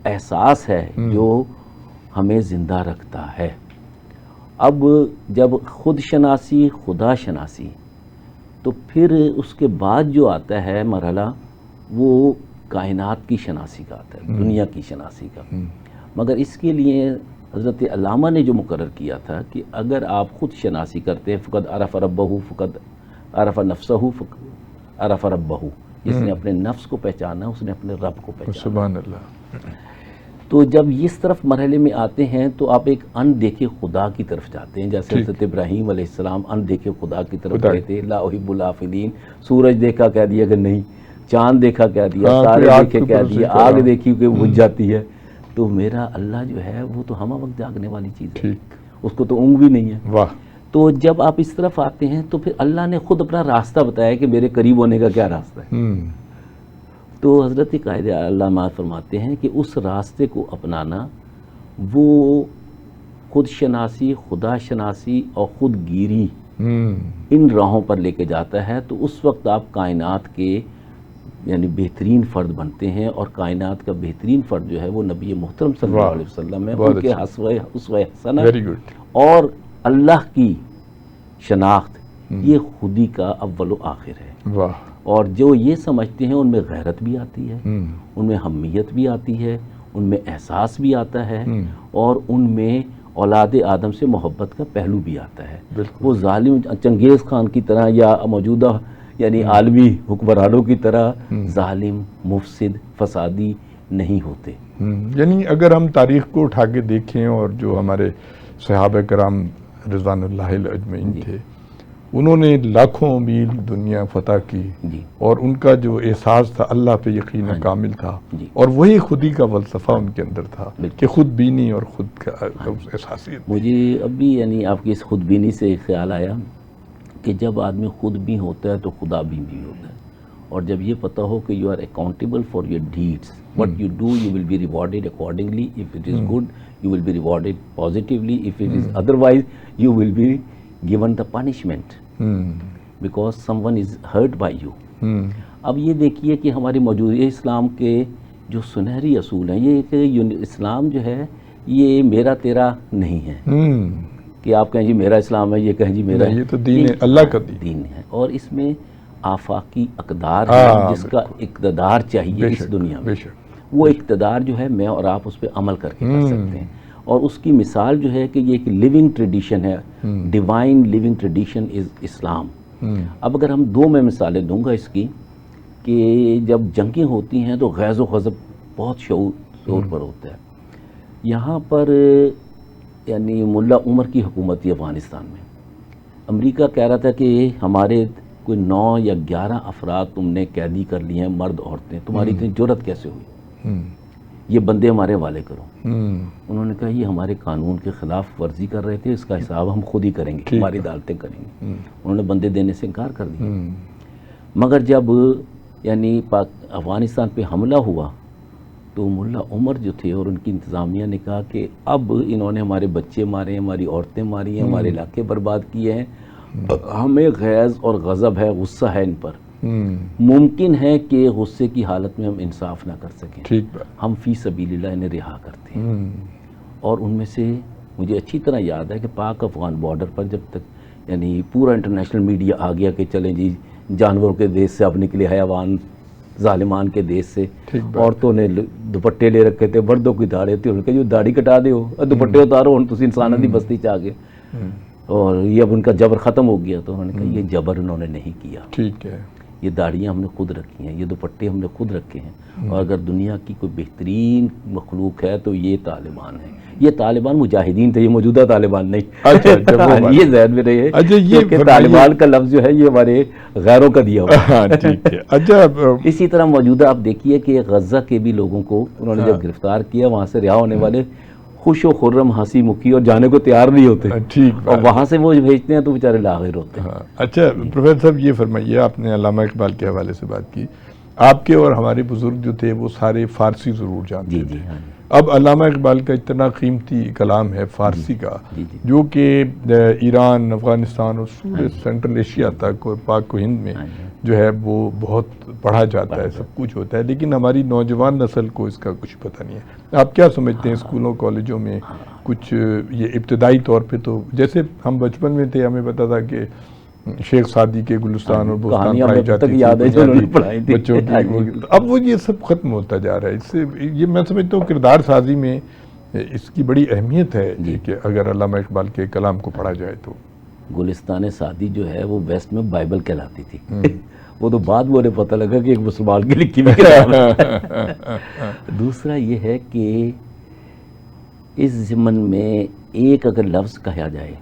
احساس ہے جو ہمیں زندہ رکھتا ہے. اب جب خود شناسی، خدا شناسی، تو پھر اس کے بعد جو آتا ہے مرحلہ وہ کائنات کی شناسی کا آتا ہے، دنیا کی شناسی کا. مگر اس کے لیے حضرت علامہ نے جو مقرر کیا تھا کہ اگر آپ خود شناسی کرتے ہیں، فقد عرف ربہ، فقد عرف نفسہ، فقد عرف ربہ، جس نے اپنے نفس کو پہچانا اس نے اپنے رب کو پہچانا. سبحان اللہ. تو جب اس طرف مرحلے میں آتے ہیں تو آپ ایک ان دیکھے خدا کی طرف جاتے ہیں. جیسے حضرت ابراہیم علیہ السلام ان دیکھے خدا کی طرف گئے تھے. لا احب الافلین. سورج دیکھا کہہ دیا کہ نہیں، چاند دیکھا کہہ دیا، تارے دیکھے کہہ دیا، آگ دیکھی کہ بجھ جاتی ہے. تو میرا اللہ جو ہے وہ تو ہمہ وقت جاگنے والی چیز ہے، اس کو تو اونگ بھی نہیں ہے. واہ. تو جب آپ اس طرف آتے ہیں تو پھر اللہ نے خود اپنا راستہ بتایا کہ میرے قریب ہونے کا کیا راستہ ہے. تو حضرت قائد علامہ فرماتے ہیں کہ اس راستے کو اپنانا وہ خود شناسی، خدا شناسی اور خود گیری ان راہوں پر لے کے جاتا ہے. تو اس وقت آپ کائنات کے یعنی بہترین فرد بنتے ہیں، اور کائنات کا بہترین فرد جو ہے وہ نبی محترم صلی اللہ علیہ وسلم ہے. ان کے اسوہ حسنہ اور اللہ کی شناخت یہ خودی کا اول و آخر ہے. واہ. اور جو یہ سمجھتے ہیں ان میں غیرت بھی آتی ہے، ان میں حمیت بھی آتی ہے، ان میں احساس بھی آتا ہے، اور ان میں اولاد آدم سے محبت کا پہلو بھی آتا ہے. وہ ظالم چنگیز خان کی طرح یا موجودہ یعنی عالمی حکمرانوں کی طرح ظالم، مفسد، فسادی نہیں ہوتے. یعنی اگر ہم تاریخ کو اٹھا کے دیکھیں اور جو ہمارے صحابہ کرام رضوان اللہ اجمعین تھے، انہوں نے لاکھوں میل دنیا فتح کی، اور ان کا جو احساس تھا اللہ پہ یقین کامل تھا، اور وہی خودی کا فلسفہ ان کے اندر تھا کہ خود بینی اور خود کا احساسیت۔ مجھے اب بھی یعنی آپ کی اس خود بینی سے خیال آیا کہ جب آدمی خود بھی ہوتا ہے تو خدا بھی ہوتا ہے، اور جب یہ پتہ ہو کہ you are accountable for your deeds, what you do you will be rewarded accordingly, if it is good you will be rewarded positively, if it is otherwise you will be given the punishment because someone is hurt by you۔ اب یہ دیکھیے کہ ہماری موجودہ اسلام کے جو سنہری اصول ہیں، یہ کہ اسلام جو ہے یہ میرا تیرا نہیں ہے کہ آپ کہیں جی میرا اسلام ہے، یہ کہیں جی میرا، یہ تو دین ہے، اللہ کا دین ہے، اور اس میں آفاقی اقدار ہے جس کا اقتدار چاہیے اس دنیا میں، وہ اقتدار جو ہے میں اور آپ اس پہ عمل کر کے کر سکتے ہیں، اور اس کی مثال جو ہے کہ یہ ایک لیونگ ٹریڈیشن ہے، ڈیوائن لیونگ ٹریڈیشن از اسلام۔ اب اگر ہم دو میں مثالیں دوں گا اس کی، کہ جب جنگیں ہوتی ہیں تو غیظ و غضب بہت شور پر ہوتا ہے، یہاں پر یعنی ملا عمر کی حکومت تھی افغانستان میں، امریکہ کہہ رہا تھا کہ ہمارے کوئی 9 یا 11 افراد تم نے قیدی کر لیے ہیں، مرد عورتیں، تمہاری اتنی جرأت کیسے ہوئی، یہ بندے ہمارے حوالے کرو۔ انہوں نے کہا یہ ہمارے قانون کے خلاف ورزی کر رہے تھے، اس کا حساب ہم خود ہی کریں گے، ہماری عدالتیں کریں گے۔ انہوں نے بندے دینے سے انکار کر دیا، مگر جب یعنی افغانستان پہ حملہ ہوا تو ملا عمر جو تھے اور ان کی انتظامیہ نے کہا کہ اب انہوں نے ہمارے بچے مارے ہیں، ہماری عورتیں ماری ہیں، ہمارے علاقے برباد کیے ہیں، ہمیں غیظ اور غضب ہے، غصہ ہے ان پر، ممکن ہے کہ غصے کی حالت میں ہم انصاف نہ کر سکیں، ہم فی سبیل اللہ انہیں رہا کرتے ہیں۔ اور ان میں سے مجھے اچھی طرح یاد ہے کہ پاک افغان بارڈر پر جب تک یعنی پورا انٹرنیشنل میڈیا آ گیا کہ چلیں جی جانوروں کے دیش سے اب نکلے حیوان، ظالمان کے دیش سے، عورتوں نے دوپٹے لے رکھے تھے، مردوں کی داڑھی تھی، انہوں نے کہا جو داڑھی کٹا دے ہو، دوپٹے اتارو، ہوں تسی انسانوں دی بستی چ آ گئے، اور یہ اب ان کا جبر ختم ہو گیا، تو انہوں نے کہا یہ جبر انہوں نے نہیں کیا، ٹھیک ہے، یہ داڑیاں ہم نے خود رکھی ہیں، یہ دوپٹے ہم نے خود رکھے ہیں، اور اگر دنیا کی کوئی بہترین مخلوق ہے تو یہ طالبان ہیں، یہ طالبان مجاہدین تھے، یہ موجودہ طالبان نہیں، یہ ذہن میں رہے کہ طالبان کا لفظ جو ہے یہ ہمارے غیروں کا دیا ہوا۔ اسی طرح موجودہ آپ دیکھیے کہ غزہ کے بھی لوگوں کو انہوں نے جب گرفتار کیا، وہاں سے رہا ہونے والے خوش و خرم ہنسی مکھی اور جانے کو تیار نہیں ہوتے، اور وہاں سے وہ بھیجتے ہیں تو بیچارے لاغر ہوتے ہیں۔ اچھا پروفیسر صاحب یہ فرمائیے، آپ نے علامہ اقبال کے حوالے سے بات کی، آپ کے اور ہمارے بزرگ جو تھے وہ سارے فارسی ضرور جانتے تھے، اب علامہ اقبال کا اتنا قیمتی کلام ہے فارسی کا جو کہ ایران، افغانستان اور پورے سینٹرل ایشیا تک اور پاک و ہند میں جو ہے وہ بہت پڑھا جاتا ہے، سب کچھ ہوتا ہے، لیکن ہماری نوجوان نسل کو اس کا کچھ پتہ نہیں ہے۔ آپ کیا سمجھتے ہیں اسکولوں کالجوں میں کچھ یہ ابتدائی طور پہ تو جیسے ہم بچپن میں تھے ہمیں پتہ تھا کہ شیخ سعدی کے گلستان اور بوستان پڑھائی جاتی تھی بچوں کی، اب وہ یہ سب ختم ہوتا جا رہا ہے، اس سے یہ میں سمجھتا ہوں کردار سازی میں اس کی بڑی اہمیت ہے کہ اگر علامہ اقبال کے کلام کو پڑھا جائے تو۔ گلستان سعدی جو ہے وہ ویسٹ میں بائبل کہلاتی تھی، وہ تو بعد میں انہیں پتہ لگا کہ ایک مسلمان کی لکھی ہوئی کتاب ہے۔ دوسرا یہ ہے کہ اس ضمن میں ایک اگر لفظ کہا جائے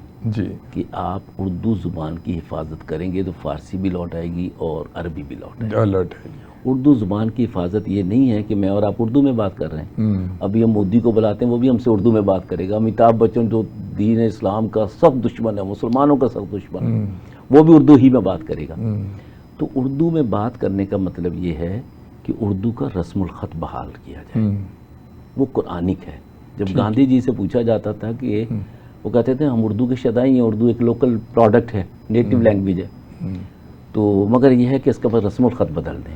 کہ آپ اردو زبان کی حفاظت کریں گے تو فارسی بھی لوٹ آئے گی اور عربی بھی لوٹ آئے گی۔ اردو زبان کی حفاظت یہ نہیں ہے کہ میں اور آپ اردو میں بات کر رہے ہیں، ابھی ہم مودی کو بلاتے ہیں وہ بھی ہم سے اردو میں بات کرے گا، امیتابھ بچن جو دین اسلام کا سخت دشمن ہے، مسلمانوں کا سخت دشمن ہے، وہ بھی اردو ہی میں بات کرے گا۔ تو اردو میں بات کرنے کا مطلب یہ ہے کہ اردو کا رسم الخط بحال کیا جائے، وہ قرآنک ہے۔ جب گاندھی جی سے پوچھا جاتا تھا کہ وہ کہتے تھے ہم اردو کے شدائی ہیں، اردو ایک لوکل پروڈکٹ ہے، نیٹو لینگویج ہے، تو مگر یہ ہے کہ اس کا رسم الخط بدل دیں۔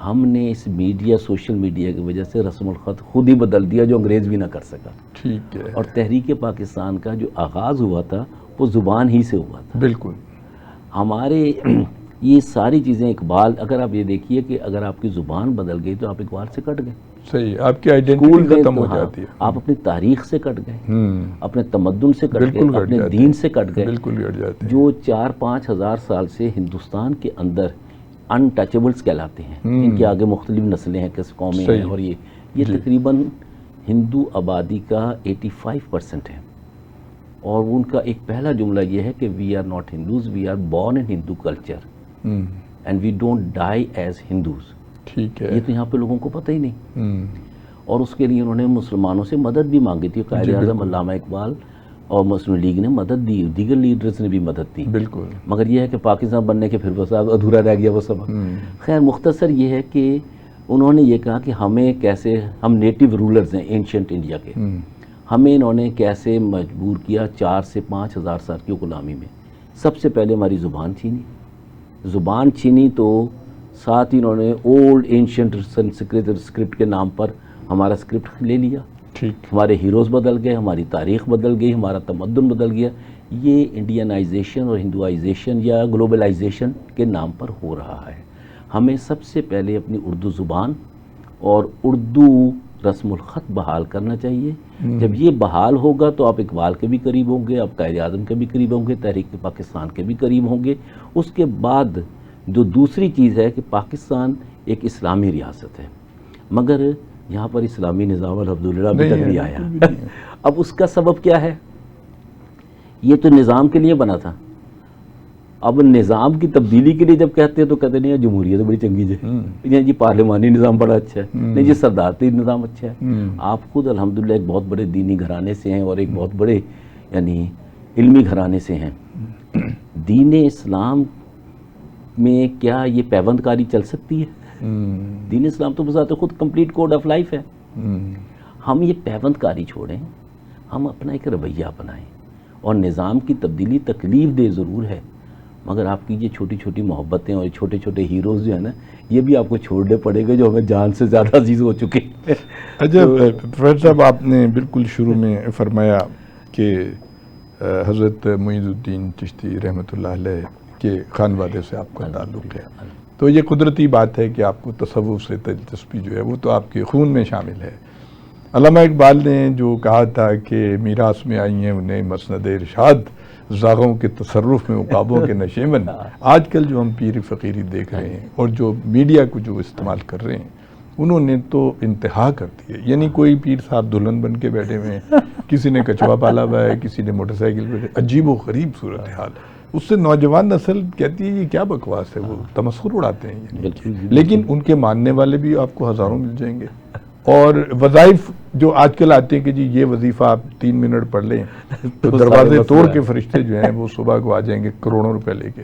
ہم نے اس میڈیا، سوشل میڈیا کی وجہ سے رسم الخط خود ہی بدل دیا جو انگریز بھی نہ کر سکا، ٹھیک ہے، اور تحریک پاکستان کا جو آغاز ہوا تھا وہ زبان ہی سے ہوا تھا۔ بالکل ہمارے یہ ساری چیزیں اقبال، اگر آپ یہ دیکھیے کہ اگر آپ کی زبان بدل گئی تو آپ اقبال سے کٹ گئے، صحیح، آپ کی آئیڈینٹی ختم ہو جاتی ہے، آپ اپنی تاریخ سے کٹ گئے، اپنے تمدن سے کٹ گئے، اپنے دین سے کٹ گئے، بالکل کٹ جاتے ہیں، جو 4-5 ہزار سال سے ہندوستان کے اندر ان ٹچیبلز کہلاتے ہیں، ان کے آگے مختلف نسلیں ہیں، کس قومیں ہیں، اور یہ تقریباً ہندو آبادی کا 85% ہے، اور ان کا ایک پہلا جملہ یہ ہے کہ we are not Hindus, we are born in Hindu culture and we don't die as Hindus. ٹھیک ہے. یہ تو یہاں پہ لوگوں کو پتہ ہی نہیں. اور اس کے لیے انہوں نے مسلمانوں سے مدد بھی مانگی تھی. قائد اعظم علامہ اقبال اور مسلم لیگ نے مدد دی، دیگر لیڈرز نے بھی مدد دی. بالکل. مگر یہ ہے کہ پاکستان بننے کے پھر بس ادھورا رہ گیا وہ سبق. خیر مختصر یہ ہے کہ انہوں نے یہ کہا کہ ہمیں کیسے، ہم نیٹو رولرز ہیں اینشنٹ انڈیا کے، ہمیں انہوں نے کیسے مجبور کیا 4 سے 5 ہزار سال کی غلامی میں. سب سے پہلے ہماری زبان چھینی تو ساتھ ہی انہوں نے اولڈ اینشنٹ سنسکرت اسکرپٹ کے نام پر ہمارا اسکرپٹ لے لیا. ٹھیک. ہمارے ہیروز بدل گئے، ہماری تاریخ بدل گئی، ہمارا تمدن بدل گیا. یہ انڈینائزیشن اور ہندوائزیشن یا گلوبلائزیشن کے نام پر ہو رہا ہے. ہمیں سب سے پہلے اپنی اردو زبان اور اردو رسم الخط بحال کرنا چاہیے. جب یہ بحال ہوگا تو آپ اقبال کے بھی قریب ہوں گے، آپ قائد اعظم کے بھی قریب ہوں گے، تحریک پاکستان کے بھی قریب ہوں گے. اس کے بعد جو دوسری چیز ہے کہ پاکستان ایک اسلامی ریاست ہے، مگر یہاں پر اسلامی نظام الحمدللہ ابھی تک نہیں آیا. اب اس کا سبب کیا ہے؟ یہ تو نظام کے لیے بنا تھا. اب نظام کی تبدیلی کے لیے جب کہتے ہیں تو کہتے نہیں جمہوریت بڑی چنگی ہے، جی پارلیمانی نظام بڑا اچھا ہے، نہیں جی صدارتی نظام اچھا ہے. آپ خود الحمدللہ ایک بہت بڑے دینی گھرانے سے ہیں اور ایک بہت بڑے یعنی علمی گھرانے سے ہیں. دین اسلام میں کیا یہ پیوند کاری چل سکتی ہے؟ دین اسلام تو بذات خود کمپلیٹ کوڈ آف لائف ہے. ہم یہ پیوند کاری چھوڑیں، ہم اپنا ایک رویہ اپنائیں. اور نظام کی تبدیلی تکلیف دہ ضرور ہے، مگر آپ کی یہ چھوٹی چھوٹی محبتیں اور چھوٹے چھوٹے ہیروز جو ہیں نا، یہ بھی آپ کو چھوڑنے پڑے گا جو ہمیں جان سے زیادہ عزیز ہو چکے ہیں. اچھا پروفیسر صاحب، آپ نے بالکل شروع میں فرمایا کہ حضرت معین الدین چشتی رحمۃ اللہ علیہ کے خانوادے سے آپ کا تعلق ہے، تو یہ قدرتی بات ہے کہ آپ کو تصوف سے دلچسپی جو ہے وہ تو آپ کے خون میں شامل ہے. علامہ اقبال نے جو کہا تھا کہ میراث میں آئی ہیں انہیں مسند ارشاد، زاغوں کے تصرف میں عقابوں کے نشیمن. آج کل جو ہم پیر فقیری دیکھ رہے ہیں اور جو میڈیا کو جو استعمال کر رہے ہیں، انہوں نے تو انتہا کر دی ہے. یعنی کوئی پیر صاحب دلہن بن کے بیٹھے ہوئے ہیں، کسی نے کچھوا پالا ہوا ہے، کسی نے موٹر سائیکل پہ، عجیب و غریب صورتحال. اس سے نوجوان نسل کہتی ہے یہ کیا بکواس ہے، وہ تمسخر اڑاتے ہیں یعنی. لیکن ان کے ماننے والے بھی آپ کو ہزاروں مل جائیں گے. اور وظائف جو آج کل آتے ہیں کہ جی یہ وظیفہ آپ 3 منٹ پڑھ لیں تو دروازے توڑ کے فرشتے جو ہیں وہ صبح کو آ جائیں گے کروڑوں روپے لے کے.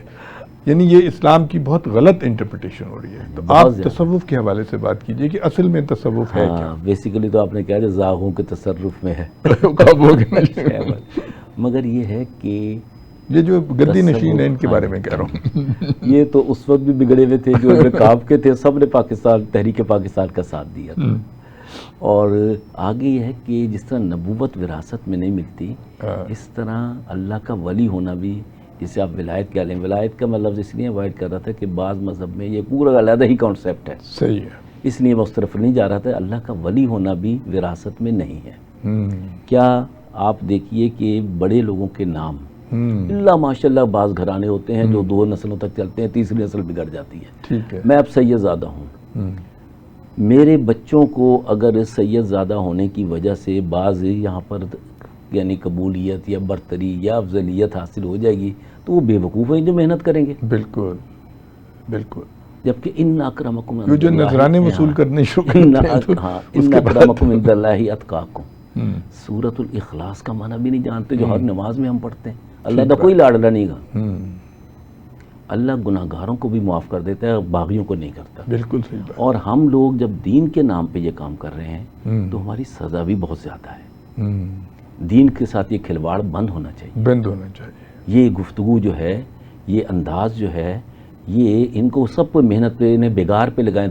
یعنی یہ اسلام کی بہت غلط انٹرپریٹیشن ہو رہی ہے. تو آپ تصوف کے حوالے سے بات کیجئے کہ اصل میں تصوف ہے کیا؟ بیسیکلی تو آپ نے کہا کہ زاغوں کے تصرف میں ہے. مگر یہ ہے کہ یہ جو گدی نشین ہے ان کے بارے میں کہہ رہا ہوں، یہ تو اس وقت بھی بگڑے ہوئے تھے جو رکاب کے تھے، سب نے پاکستان تحریک پاکستان کا ساتھ دیا تھا. اور آگے یہ ہے کہ جس طرح نبوت وراثت میں نہیں ملتی، اس طرح اللہ کا ولی ہونا بھی، جسے آپ ولایت کہہ لیں، ولایت کا میں لفظ اس لیے اوائڈ کر رہا تھا کہ بعض مذہب میں یہ پورا علیحدہ ہی کانسیپٹ ہے. صحیح ہے، اس لیے میں اس طرف نہیں جا رہا تھا. اللہ کا ولی ہونا بھی وراثت میں نہیں ہے. کیا آپ دیکھیے کہ بڑے لوگوں کے نام اللہ ماشاءاللہ بعض گھرانے ہوتے ہیں جو 2 نسلوں تک چلتے ہیں، تیسری نسل بگڑ جاتی ہے. ٹھیک ہے. میں اب سید زادہ ہوں، میرے بچوں کو اگر سید زادہ ہونے کی وجہ سے بعض یہاں پر یعنی قبولیت یا برتری یا افضلیت حاصل ہو جائے گی تو وہ بے وقوف ہیں جو محنت کریں گے. بالکل بالکل. جبکہ ان اکرمکم جو نذرانے وصول کرنے شروع کرتے ہیں، ان اکرمکم عند اللہ اتقاکم. سورۃ الاخلاص کا معنی بھی نہیں جانتے جو ہر نماز میں ہم پڑھتے ہیں. اللہ کا کوئی لاڈلا نہیں گا. اللہ گناہ گاروں کو بھی معاف کر دیتا ہے، باغیوں کو نہیں کرتا. بالکل صحیح بات. اور ہم لوگ جب دین کے نام پہ یہ کام کر رہے ہیں تو ہماری سزا بھی بہت زیادہ ہے. دین کے ساتھ یہ کھلواڑ بند ہونا چاہیے، بند ہونا چاہیے. یہ گفتگو جو ہے، یہ انداز جو ہے، یہ ان کو سب کو محنت پہ انہیں بگار پہ لگائیں.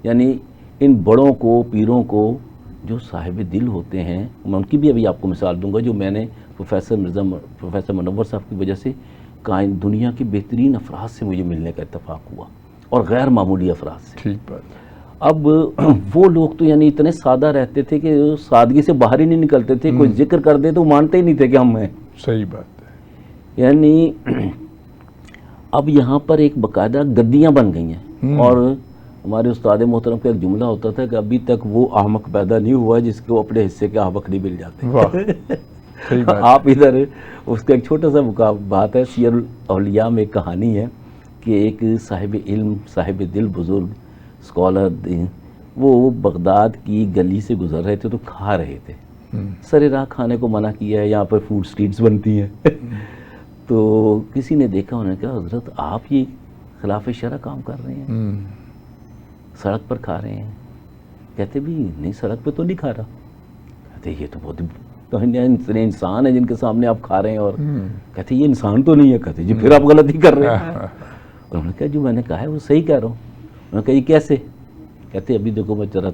یعنی ان بڑوں کو، پیروں کو جو صاحب دل ہوتے ہیں، میں ان کی بھی ابھی آپ کو مثال دوں گا جو میں نے پروفیسر منور صاحب کی وجہ سے دنیا کے بہترین افراد سے مجھے ملنے کا اتفاق ہوا اور غیر معمولی افراد سے. ٹھیک بات. اب وہ لوگ تو یعنی اتنے سادہ رہتے تھے کہ سادگی سے باہر ہی نہیں نکلتے تھے. کوئی ذکر کر دے تو مانتے ہی نہیں تھے کہ ہم ہیں. صحیح بات ہے. یعنی اب یہاں پر ایک باقاعدہ گدیاں بن گئی ہیں. اور ہمارے استاد محترم کا ایک جملہ ہوتا تھا کہ ابھی تک وہ احمق پیدا نہیں ہوا جس کو اپنے حصے کے احمق نہیں مل جاتے. آپ ادھر اس کا ایک چھوٹا سا بات ہے، سیر الاولیاء میں ایک کہانی ہے کہ ایک صاحب علم صاحب دل بزرگ اسکالر وہ بغداد کی گلی سے گزر رہے تھے تو کھا رہے تھے، سر راہ کھانے کو منع کیا ہے، یہاں پر فوڈ سٹریٹس بنتی ہیں تو کسی نے دیکھا، انہوں نے کہا حضرت آپ یہ خلاف شرع کام کر رہے ہیں، سڑک پر کھا رہے ہیں. کہتے بھی نہیں سڑک پہ تو نہیں کھا رہا. کہتے یہ تو بہت انسان ہے جن کے سامنے آپ کھا رہے ہیں، اور کہتے یہ انسان تو نہیں ہے. کہتے جی پھر آپ غلطی کر رہے ہیں. انہوں نے کہا جو میں نے کہا ہے وہ صحیح کہہ رہا ہوں. انہوں نے کہا یہ کیسے؟ کہتے ابھی دیکھو میں ذرا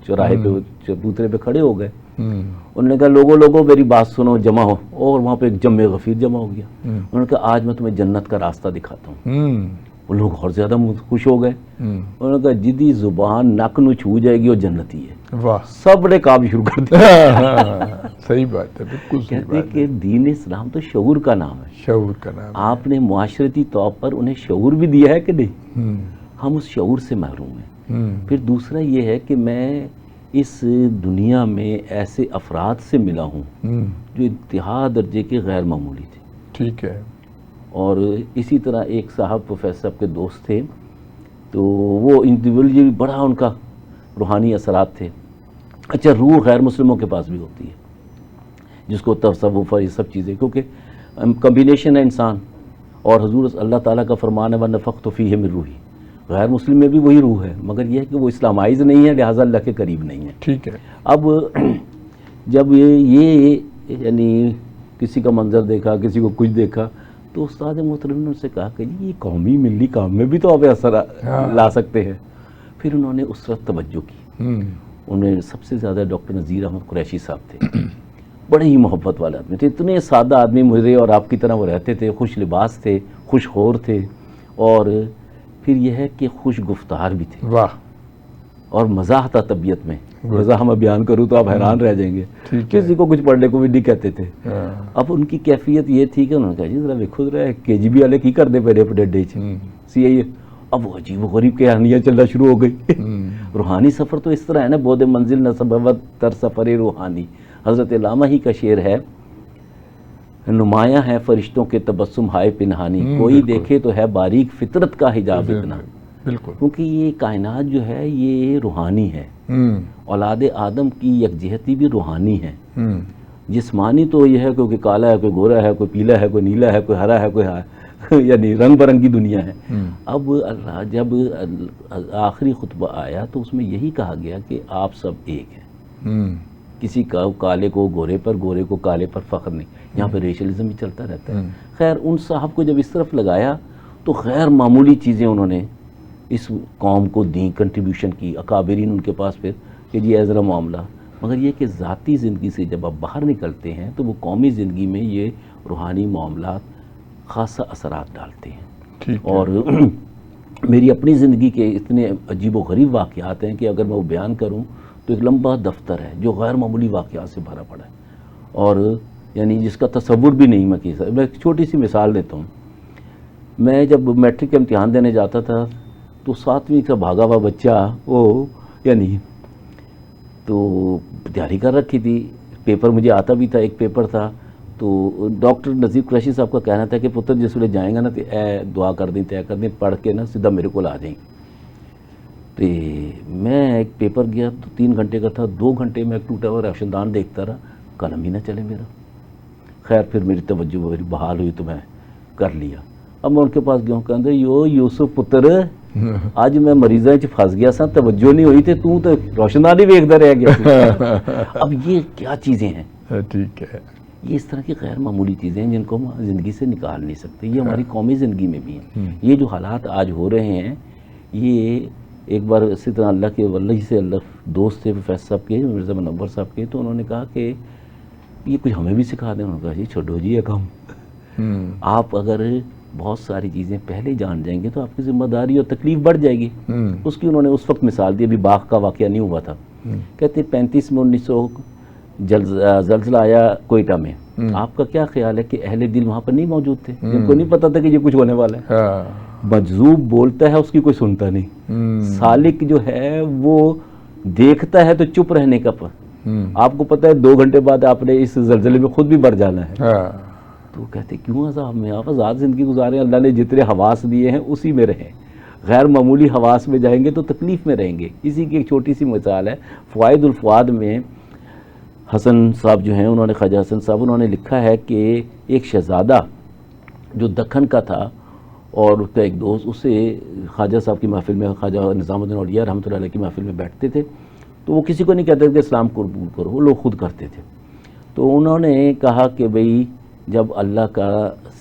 چوراہے پہ چبوترے پہ کھڑے ہو گئے. انہوں نے کہا لوگوں میری بات سنو، جمع ہو. اور وہاں پہ ایک جم غفیر جمع ہو گیا. انہوں نے کہا آج میں تمہیں جنت کا راستہ دکھاتا ہوں. وہ لوگ اور زیادہ خوش ہو گئے. انہوں نے کہا جدی زبان نک نو چھو جائے گی وہ جنتی ہے. واہ، سب نے کام شروع کر دیا. صحیح بات ہے، بالکل صحیح کہتے بات کہ دین اسلام تو شعور کا نام ہے. شعور کا نام ہے. آپ نے معاشرتی طور پر انہیں شعور بھی دیا ہے کہ نہیں؟ ہم اس شعور سے محروم ہیں. پھر دوسرا یہ ہے کہ میں اس دنیا میں ایسے افراد سے ملا ہوں جو انتہا درجے کے غیر معمولی تھے. ٹھیک ہے. اور اسی طرح ایک صاحب پروفیسر صاحب کے دوست تھے، تو وہ انڈیویجولی بڑا ان کا روحانی اثرات تھے. اچھا، روح غیر مسلموں کے پاس بھی ہوتی ہے جس کو تصوف اور یہ سب چیزیں، کیونکہ کمبینیشن ہے انسان. اور حضور اللہ تعالیٰ کا فرمان ہے وَنَفَخْتُ فِيهِ مِن روحی. غیر مسلم میں بھی وہی روح ہے، مگر یہ ہے کہ وہ اسلامائز نہیں ہے، لہٰذا اللہ کے قریب نہیں ہے. ٹھیک ہے. اب جب یہ یعنی کسی کا منظر دیکھا، کسی کو کچھ دیکھا، تو استاد محترم نے ان سے کہا کہ یہ قومی ملی کام میں بھی تو آپ اثر لا سکتے ہیں. پھر انہوں نے اس وقت توجہ کی. انہیں سب سے زیادہ ڈاکٹر نذیر احمد قریشی صاحب تھے، بڑے ہی محبت والے آدمی تھے. اتنے سادہ آدمی مجھے اور آپ کی طرح وہ رہتے تھے، خوش لباس تھے، خوش خور تھے، اور پھر یہ ہے کہ خوش گفتار بھی تھے. واہ. اور مزاح تھا طبیعت میں. مزاح میں بیان کروں تو آپ حیران رہ جائیں گے. کسی کو کچھ پڑھنے کو بھی نہیں کہتے تھے. اب ان کی کیفیت یہ تھی کہ انہوں نے کہا جی ذرا ویکھو ذرا KGB والے کی کرتے پہ اپنے ڈے CIA. اب وہ عجیب و غریب کہانیاں چلنا شروع ہو گئی. روحانی سفر تو اس طرح ہے نا، بود منزل نصبت تر سفر روحانی. حضرت علامہ ہی کا شعر ہے، نمایاں ہے فرشتوں کے تبسم ہائے پنہانی، کوئی دیکھے تو ہے باریک فطرت کا حجاب اتنا. بالکل. کیونکہ یہ کائنات جو ہے یہ روحانی ہے. اولاد آدم کی یکجہتی بھی روحانی ہے. جسمانی تو یہ ہے کوئی کالا ہے، کوئی گورا ہے، کوئی پیلا ہے، کوئی نیلا ہے، کوئی ہرا ہے، کوئی یعنی رنگ برنگی دنیا ہے. اب جب آخری خطبہ آیا تو اس میں یہی کہا گیا کہ آپ سب ایک ہیں. کسی کا کالے کو گورے پر، گورے کو کالے پر فخر نہیں. یہاں پہ ریشلزم بھی چلتا رہتا ہے. خیر ان صاحب کو جب اس طرف لگایا تو غیر معمولی چیزیں انہوں نے اس قوم کو دیں، کنٹریبیوشن کی. اکابرین ان کے پاس پھر کہ جی ایذرا معاملہ. مگر یہ کہ ذاتی زندگی سے جب آپ باہر نکلتے ہیں تو وہ قومی زندگی میں یہ روحانی معاملات خاصا اثرات ڈالتے ہیں. اور میری اپنی زندگی کے اتنے عجیب و غریب واقعات ہیں کہ اگر میں وہ بیان کروں تو ایک لمبا دفتر ہے جو غیر معمولی واقعات سے بھرا پڑا ہے، اور یعنی جس کا تصور بھی نہیں میں کی سکتا. میں ایک چھوٹی سی مثال دیتا ہوں. میں جب میٹرک کا امتحان دینے جاتا تھا تو 7ویں کا بھاگا ہوا بچہ وہ یعنی تو تیاری کر رکھی تھی. پیپر مجھے آتا بھی تھا، ایک پیپر تھا. تو ڈاکٹر نذیر قریشی صاحب کا کہنا تھا کہ پتر جس ویلے جائیں گا نا تو دعا کر دیں، طے کر دیں، پڑھ کے نا سیدھا میرے کو آ جائیں. تو میں ایک پیپر گیا تو 3 گھنٹے کا تھا. 2 گھنٹے میں ایک ٹوٹا ہوا روشن دان دیکھتا رہا، قلم ہی نہ چلے میرا. خیر پھر میری توجہ میری بحال ہوئی تو میں کر لیا. اب میں ان کے پاس گیا، کہتے یوسف پتر اج میں مریضاں چ پھس گیا سا، توجہ نہیں ہوئی تو روشن دان ہی ویکھدا رہ گیا. اب یہ کیا چیزیں ہیں؟ ٹھیک ہے. یہ اس طرح کی غیر معمولی چیزیں ہیں جن کو ہم زندگی سے نکال نہیں سکتے. یہ ہماری قومی زندگی میں بھی ہیں. یہ جو حالات آج ہو رہے ہیں، یہ ایک بار اسی طرح اللہ کے ولی سے اللہ دوست تھے پروفیسر صاحب کے، مرزا منور صاحب کے، تو انہوں نے کہا کہ یہ کچھ ہمیں بھی سکھا دیں. انہوں نے کہا جی چھوڑو جی یہ کام. آپ اگر بہت ساری چیزیں پہلے جان جائیں گے تو آپ کی ذمہ داری اور تکلیف بڑھ جائے گی. اس کی انہوں نے اس وقت مثال دی، ابھی باغ کا واقعہ نہیں ہوا تھا. کہتے 35 میں 1900 زلزلہ آیا کوئٹہ میں. آپ کا کیا خیال ہے کہ اہل دل وہاں پر نہیں موجود تھے جن کو نہیں پتا تھا کہ یہ کچھ ہونے والا ہے؟ مجذوب بولتا ہے اس کی کوئی سنتا نہیں. سالک جو ہے وہ دیکھتا ہے تو چپ رہنے کا آپ کو پتہ ہے 2 گھنٹے بعد آپ نے اس زلزلے میں خود بھی مر جانا ہے. تو کہتے کیوں عذاب میں، آپ آزاد زندگی گزاریں، اللہ نے جتنے حواس دیے ہیں اسی میں رہیں. غیر معمولی حواس میں جائیں گے تو تکلیف میں رہیں گے. اسی کی ایک چھوٹی سی مثال ہے، فوائد الفؤاد میں حسن صاحب جو ہیں، انہوں نے خواجہ حسن صاحب، انہوں نے لکھا ہے کہ ایک شہزادہ جو دکن کا تھا اور اس کا ایک دوست، اسے خواجہ صاحب کی محفل میں، خواجہ نظام الدین اولیاء رحمۃ اللہ علیہ کی محفل میں بیٹھتے تھے، تو وہ کسی کو نہیں کہتے کہ اسلام قبول کرو، وہ لوگ خود کرتے تھے. تو انہوں نے کہا کہ بھئی جب اللہ کا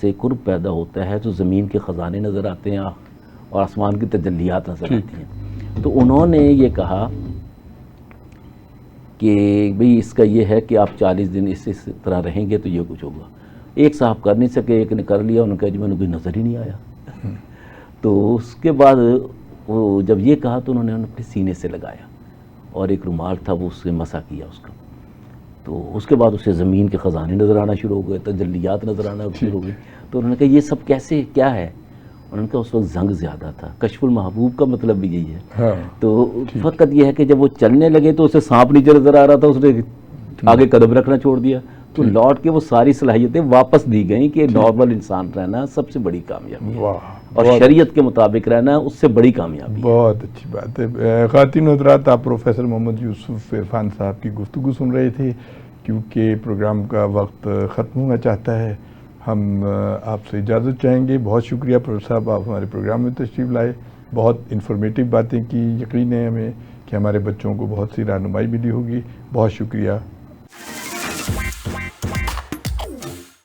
سے قرب پیدا ہوتا ہے تو زمین کے خزانے نظر آتے ہیں اور آسمان کی تجلیات نظر آتی ہیں. تو انہوں نے یہ کہا کہ بھئی اس کا یہ ہے کہ آپ 40 دن اس طرح رہیں گے تو یہ کچھ ہوگا. ایک صاحب کر نہیں سکے، ایک نے کر لیا، انہوں نے کہا جی میں نے کوئی نظر ہی نہیں آیا. تو اس کے بعد وہ جب یہ کہا تو انہوں نے اپنے سینے سے لگایا اور ایک رومال تھا وہ اس سے مسح کیا اس کا. تو اس کے بعد اسے زمین کے خزانے نظر آنا شروع ہو گئے، تجلیات نظر آنا شروع ہو گئی. تو انہوں نے کہا یہ سب کیسے، کیا ہے؟ انہوں نے کہا اس وقت زنگ زیادہ تھا. کشف المحبوب کا مطلب بھی یہی ہے. تو فقط یہ ہے کہ جب وہ چلنے لگے تو اسے سانپ نیچے نظر آ رہا تھا، اس نے آگے قدم رکھنا چھوڑ دیا. تو لوٹ کے وہ ساری صلاحیتیں واپس دی گئیں کہ نارمل انسان رہنا سب سے بڑی کامیابی ہے اور شریعت کے مطابق رہنا اس سے بڑی کامیابی ہے. بہت اچھی بات ہے. خواتین و حضرات، آپ پروفیسر محمد یوسف عرفان صاحب کی گفتگو سن رہے تھے. کیونکہ پروگرام کا وقت ختم ہونا چاہتا ہے، ہم آپ سے اجازت چاہیں گے. بہت شکریہ پروفیسر صاحب، آپ ہمارے پروگرام میں تشریف لائے، بہت انفارمیٹیو باتیں کی. یقین ہے ہمیں کہ ہمارے بچوں کو بہت سی رہنمائی ملی ہوگی. بہت شکریہ.